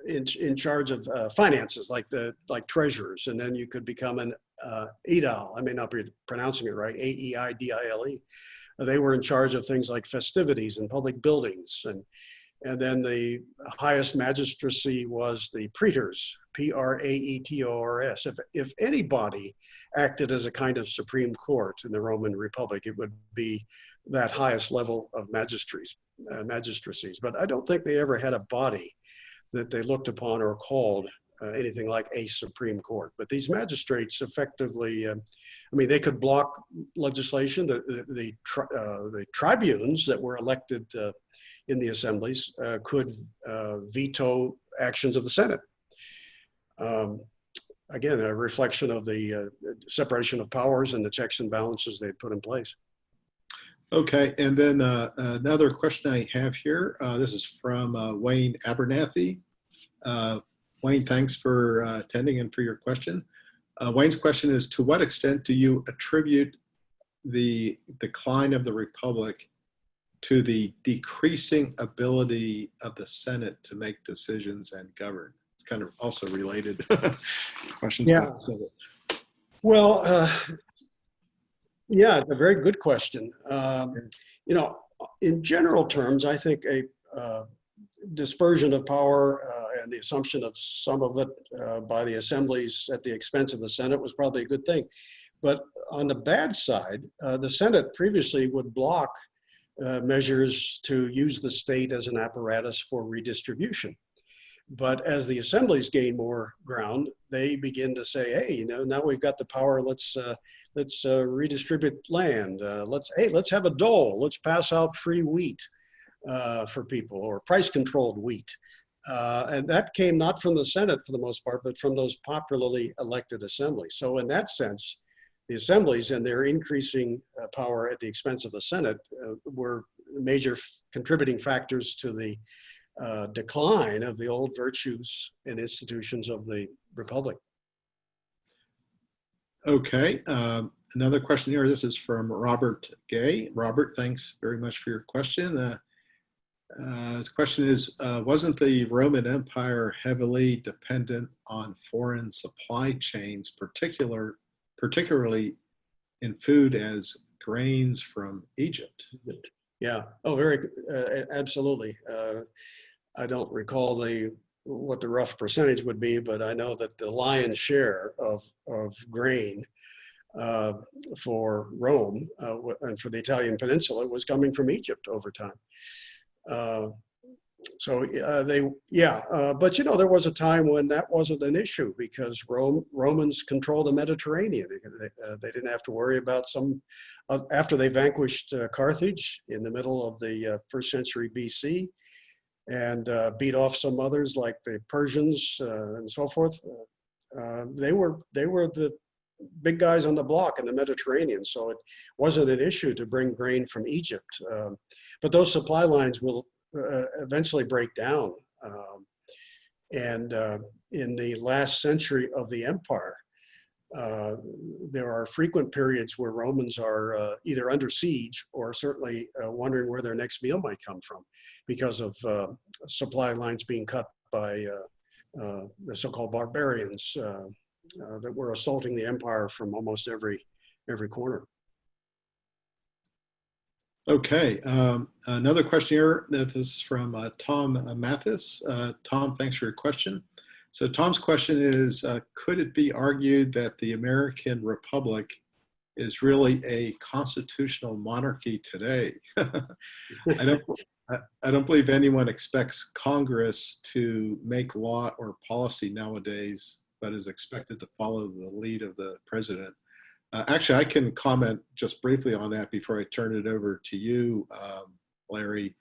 in charge of finances, like treasurers, and then you could become an aedile. I may not be pronouncing it right, AEIDILE. They were in charge of things like festivities and public buildings, and then the highest magistracy was the praetors, Praetors. If anybody acted as a kind of supreme court in the Roman Republic, it would be that highest level of magistracies. But I don't think they ever had a body that they looked upon or called anything like a Supreme Court. But these magistrates effectively, I mean, they could block legislation. The tribunes that were elected in the assemblies could veto actions of the Senate. Again, a reflection of the separation of powers and the checks and balances they put in place. Okay, and then another question I have here. This is from Wayne Abernathy. Wayne, thanks for attending and for your question. Wayne's question is, to what extent do you attribute the decline of the Republic to the decreasing ability of the Senate to make decisions and govern? It's kind of also related questions. Yeah. About the Senate. Well, yeah, it's a very good question. You know, in general terms, I think a dispersion of power and the assumption of some of it by the assemblies at the expense of the Senate was probably a good thing. But on the bad side, the Senate previously would block measures to use the state as an apparatus for redistribution. But as the assemblies gain more ground, they begin to say, hey, you know, now we've got the power, let's redistribute land. Let's have a dole. Let's pass out free wheat for people, or price-controlled wheat. And that came not from the Senate for the most part, but from those popularly elected assemblies. So in that sense, the assemblies and their increasing power at the expense of the Senate were major contributing factors to the decline of the old virtues and institutions of the Republic. Okay, another question here. This is from Robert Gay. Robert, thanks very much for your question. His question is, wasn't the Roman Empire heavily dependent on foreign supply chains, particularly in food as grains from Egypt? Yeah, oh, absolutely. I don't recall what the rough percentage would be, but I know that the lion's share of grain for Rome and for the Italian peninsula was coming from Egypt over time. But you know, there was a time when that wasn't an issue because Romans controlled the Mediterranean. They didn't have to worry about after they vanquished Carthage in the middle of the 1st century BC and beat off some others like the Persians and so forth. They were the big guys on the block in the Mediterranean, so it wasn't an issue to bring grain from Egypt. But those supply lines will eventually break down. And in the last century of the empire, there are frequent periods where Romans are either under siege or certainly wondering where their next meal might come from because of supply lines being cut by the so-called barbarians that were assaulting the empire from almost every corner. Okay, another question here. That is from Tom Mathis. Tom, thanks for your question. So Tom's question is, could it be argued that the American Republic is really a constitutional monarchy today? I don't believe anyone expects Congress to make law or policy nowadays, but is expected to follow the lead of the president. Actually, I can comment just briefly on that before I turn it over to you, Larry.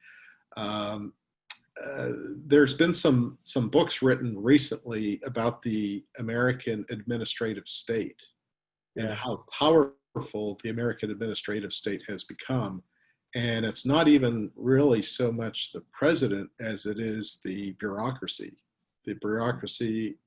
There's been some books written recently about the American administrative state and how powerful the American administrative state has become. And it's not even really so much the president as it is the bureaucracy. The bureaucracy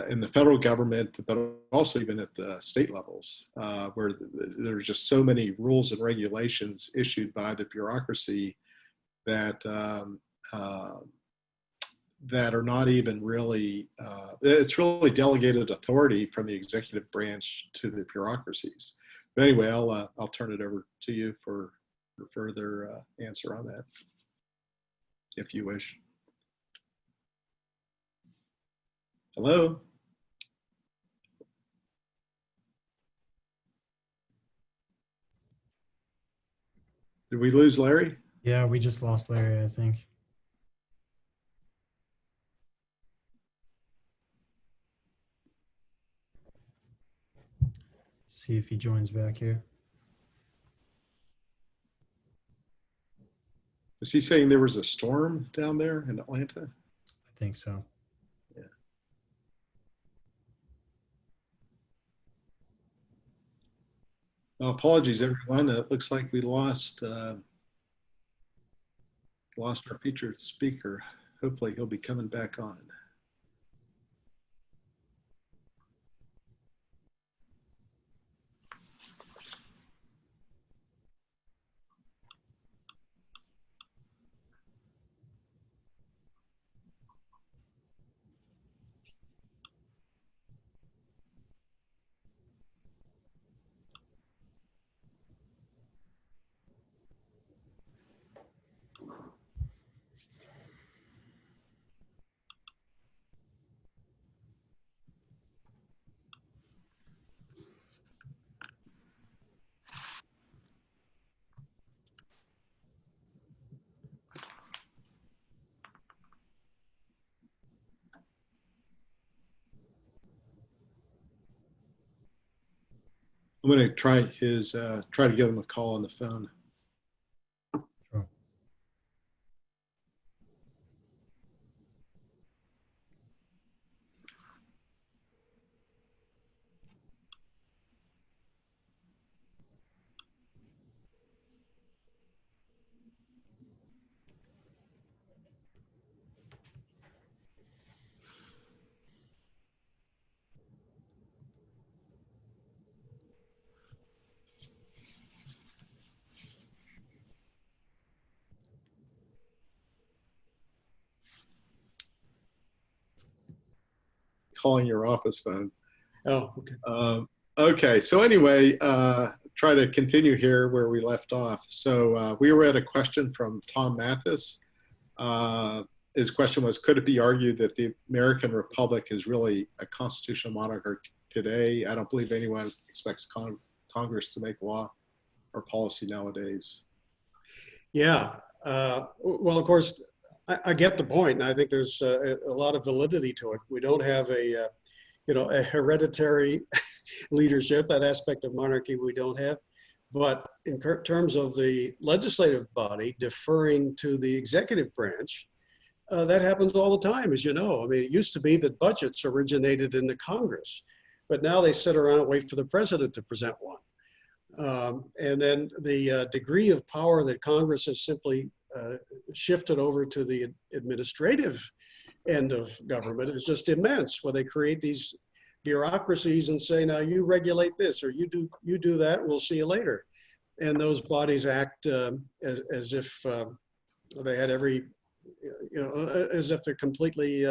in the federal government, but also even at the state levels, where there's just so many rules and regulations issued by the bureaucracy that that are not even really, it's really delegated authority from the executive branch to the bureaucracies. But anyway, I'll turn it over to you for further answer on that, if you wish. Hello? Did we lose Larry? Yeah, we just lost Larry, I think. See if he joins back here. Is he saying there was a storm down there in Atlanta? I think so. Yeah. Well, apologies, everyone. It looks like we lost our featured speaker. Hopefully he'll be coming back on. I'm going to try to give him a call on the phone. Sure. Calling your office phone. Oh, okay. Okay, so anyway, try to continue here where we left off. So we were at a question from Tom Mathis. His question was, could it be argued that the American Republic is really a constitutional monarchy today? I don't believe anyone expects Congress to make law or policy nowadays. Yeah. Well, of course, I get the point, and I think there's a lot of validity to it. We don't have a hereditary leadership. That aspect of monarchy we don't have. But in terms of the legislative body deferring to the executive branch, that happens all the time, as you know. I mean, it used to be that budgets originated in the Congress, but now they sit around and wait for the president to present one. And then the degree of power that Congress has simply shifted over to the administrative end of government is just immense, where they create these bureaucracies and say, now you regulate this, or you do that, we'll see you later. And those bodies act as if they had every, as if they're completely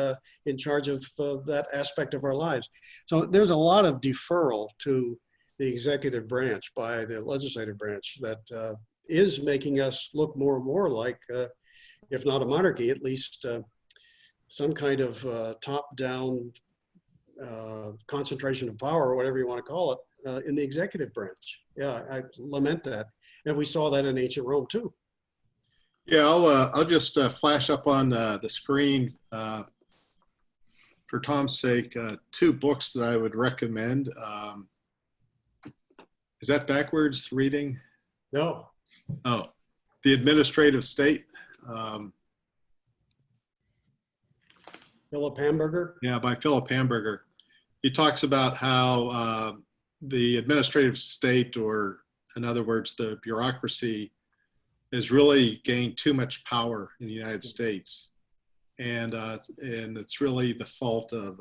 in charge of that aspect of our lives. So there's a lot of deferral to the executive branch by the legislative branch that is making us look more and more like, if not a monarchy, at least some kind of top-down concentration of power, or whatever you want to call it, in the executive branch. Yeah, I lament that. And we saw that in ancient Rome too. Yeah, I'll just flash up on the screen for Tom's sake, two books that I would recommend. Is that backwards reading? No. Oh, The Administrative State. Philip Hamburger? Yeah, by Philip Hamburger. He talks about how the administrative state, or in other words, the bureaucracy, has really gained too much power in the United States. And it's really the fault of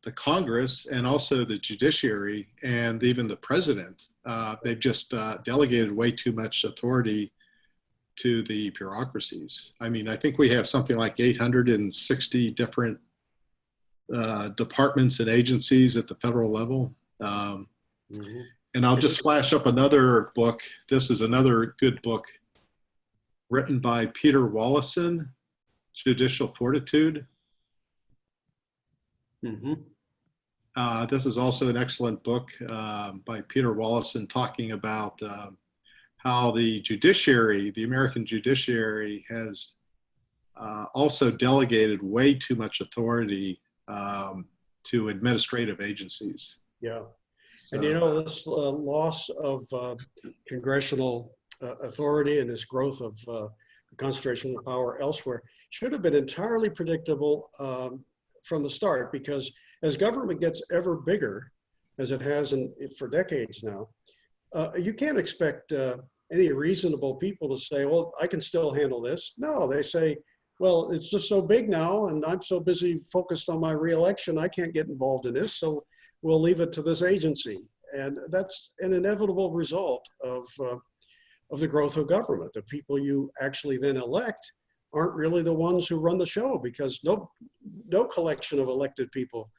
the Congress and also the judiciary and even the president. They've just delegated way too much authority to the bureaucracies. I mean, I think we have something like 860 different departments and agencies at the federal level. And I'll just flash up another book. This is another good book written by Peter Wallison, Judicial Fortitude. This is also an excellent book by Peter Wallison talking about how the judiciary, the American judiciary, has also delegated way too much authority to administrative agencies. Yeah. So, And you know, this loss of congressional authority and this growth of concentration of power elsewhere should have been entirely predictable from the start, because as government gets ever bigger, as it has for decades now, you can't expect any reasonable people to say, well, I can still handle this. No, they say, well, it's just so big now, and I'm so busy focused on my reelection, I can't get involved in this, so we'll leave it to this agency. And that's an inevitable result of the growth of government. The people you actually then elect aren't really the ones who run the show, because no collection of elected people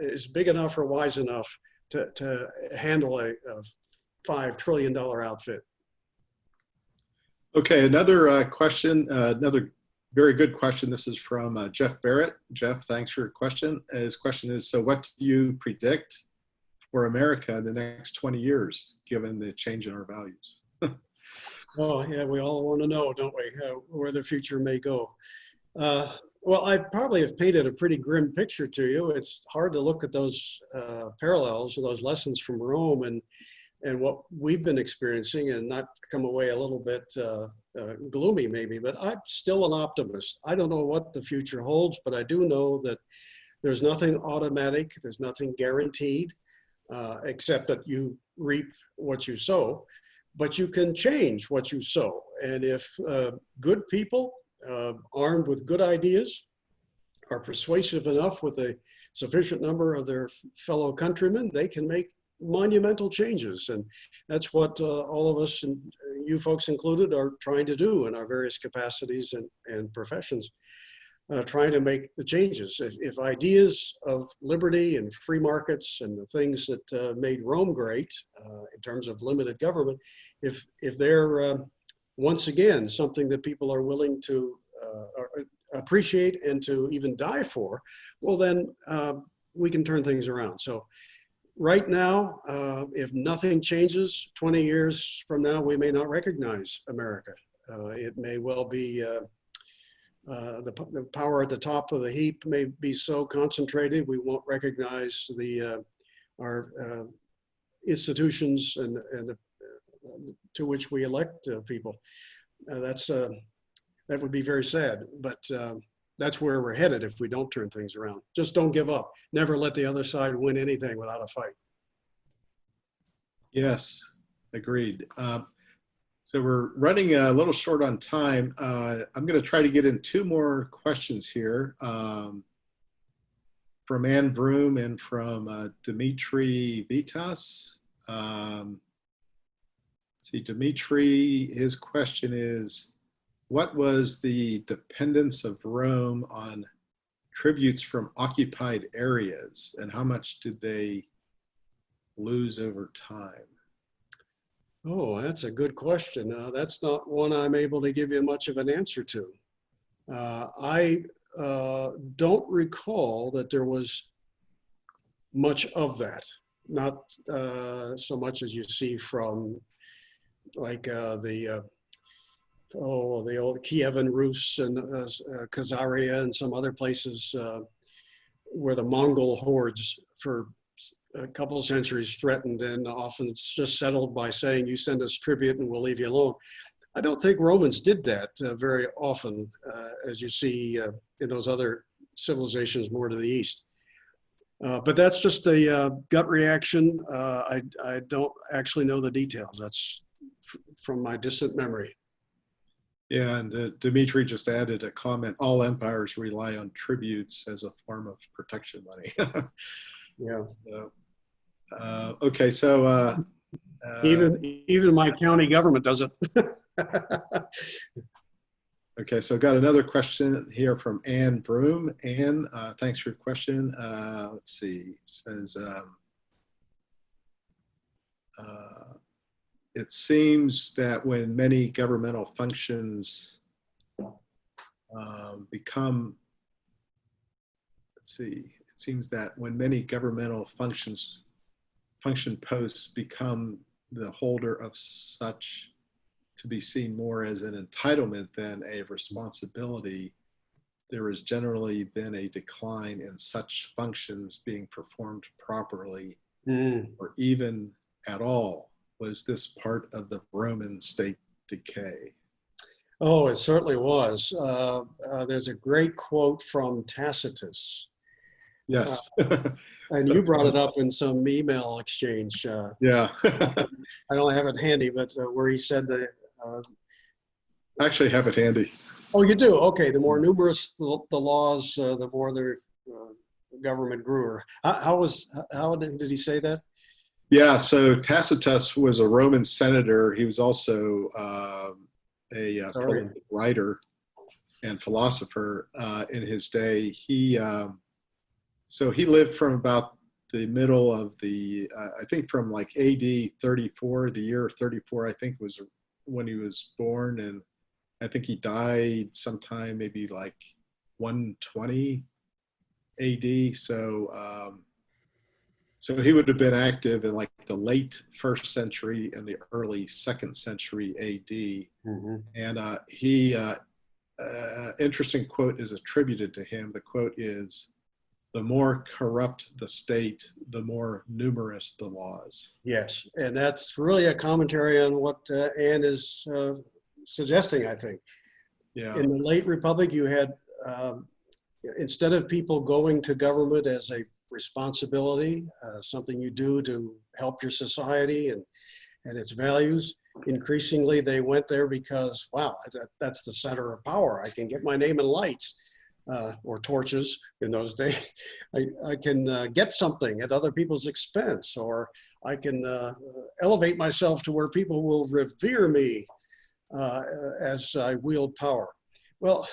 is big enough or wise enough to handle a $5 trillion outfit. okay, another question, another very good question. This is from Jeff Barrett. Jeff, thanks for your question. His question is, so what do you predict for America in the next 20 years, given the change in our values? Oh, yeah, we all want to know, don't we, where the future may go. Well, I probably have painted a pretty grim picture to you. It's hard to look at those parallels or those lessons from Rome and what we've been experiencing and not come away a little bit gloomy maybe, but I'm still an optimist. I don't know what the future holds, but I do know that there's nothing automatic, there's nothing guaranteed, except that you reap what you sow, but you can change what you sow. And if good people armed with good ideas are persuasive enough with a sufficient number of their fellow countrymen, they can make monumental changes. And that's what all of us, and you folks included, are trying to do in our various capacities and professions, trying to make the changes. If ideas of liberty and free markets and the things that made Rome great in terms of limited government, if they're once again something that people are willing to appreciate and to even die for, well then we can turn things around. So right now, if nothing changes, 20 years from now, we may not recognize America. It may well be the power at the top of the heap may be so concentrated we won't recognize our institutions and to which we elect people. That would be very sad, but that's where we're headed if we don't turn things around. Just don't give up. Never let the other side win anything without a fight. Yes, agreed. So we're running a little short on time. I'm going to try to get in two more questions here from Ann Vroom and from Dimitri Vitas. See, Dimitri, his question is, what was the dependence of Rome on tributes from occupied areas, and how much did they lose over time? Oh, that's a good question. That's not one I'm able to give you much of an answer to. I don't recall that there was much of that. Not so much as you see from like the old Kievan Rus and Khazaria and some other places where the Mongol hordes for a couple of centuries threatened, and often it's just settled by saying, you send us tribute and we'll leave you alone. I don't think Romans did that very often, as you see in those other civilizations more to the east. But that's just a gut reaction. I don't actually know the details. That's from my distant memory. Yeah, and Dimitri just added a comment, all empires rely on tributes as a form of protection money. Yeah. Okay, so even my county government does it. Okay, so I've got another question here from Ann Broom. Ann, thanks for your question. Let's see, it says, it seems that when many governmental functions become, let's see, it seems that when many governmental function posts become the holder of such to be seen more as an entitlement than a responsibility, there is generally then a decline in such functions being performed properly or even at all. Was this part of the Roman state decay? Oh, it certainly was. There's a great quote from Tacitus. Yes. And you brought it up in some email exchange. Yeah. I don't have it handy, but where he said that. I actually have it handy. Oh, you do? Okay. The more numerous the laws, the more the government grew. How did he say that? Yeah, so Tacitus was a Roman senator. He was also a prolific writer and philosopher in his day. So he lived from about the middle of the, I think from like AD 34, the year 34, I think was when he was born. And I think he died sometime maybe like 120 AD. So he would have been active in like the late 1st century and the early 2nd century AD. Mm-hmm. And interesting quote is attributed to him. The quote is, "The more corrupt the state, the more numerous the laws." Yes, and that's really a commentary on what Anne is suggesting, I think. Yeah. In the late Republic, you had, instead of people going to government as a responsibility, something you do to help your society and its values, increasingly they went there because, wow, that's the center of power. I can get my name in lights. Or torches in those days. I can get something at other people's expense, or I can elevate myself to where people will revere me as I wield power. Well,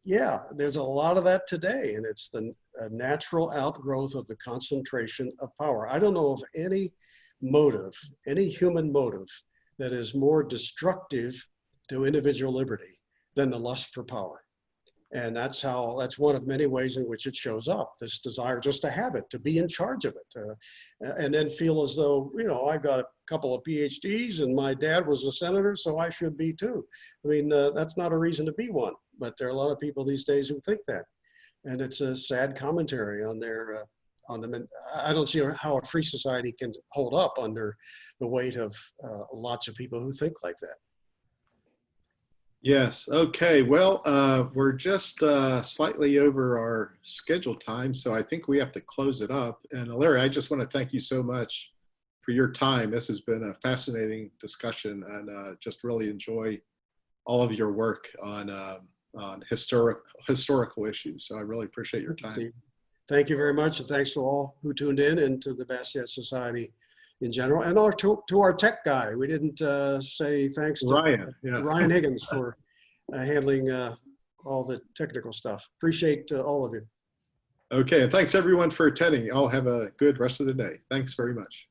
yeah, there's a lot of that today, and it's the natural outgrowth of the concentration of power. I don't know of any motive, any human motive, that is more destructive to individual liberty than the lust for power. And that's one of many ways in which it shows up, this desire just to have it, to be in charge of it, and then feel as though, I've got a couple of PhDs and my dad was a senator, so I should be too. I mean, that's not a reason to be one, but there are a lot of people these days who think that. And it's a sad commentary on them. I don't see how a free society can hold up under the weight of lots of people who think like that. Yes. Okay. Well, we're just slightly over our scheduled time, so I think we have to close it up. And Larry, I just want to thank you so much for your time. This has been a fascinating discussion, and just really enjoy all of your work on historical issues. So I really appreciate your time. Thank you very much, and thanks to all who tuned in and to the Bastiat Society in general, and to our tech guy. We didn't say thanks to Ryan, yeah. Ryan Higgins for handling all the technical stuff. Appreciate all of you. Okay, and thanks everyone for attending. All have a good rest of the day. Thanks very much.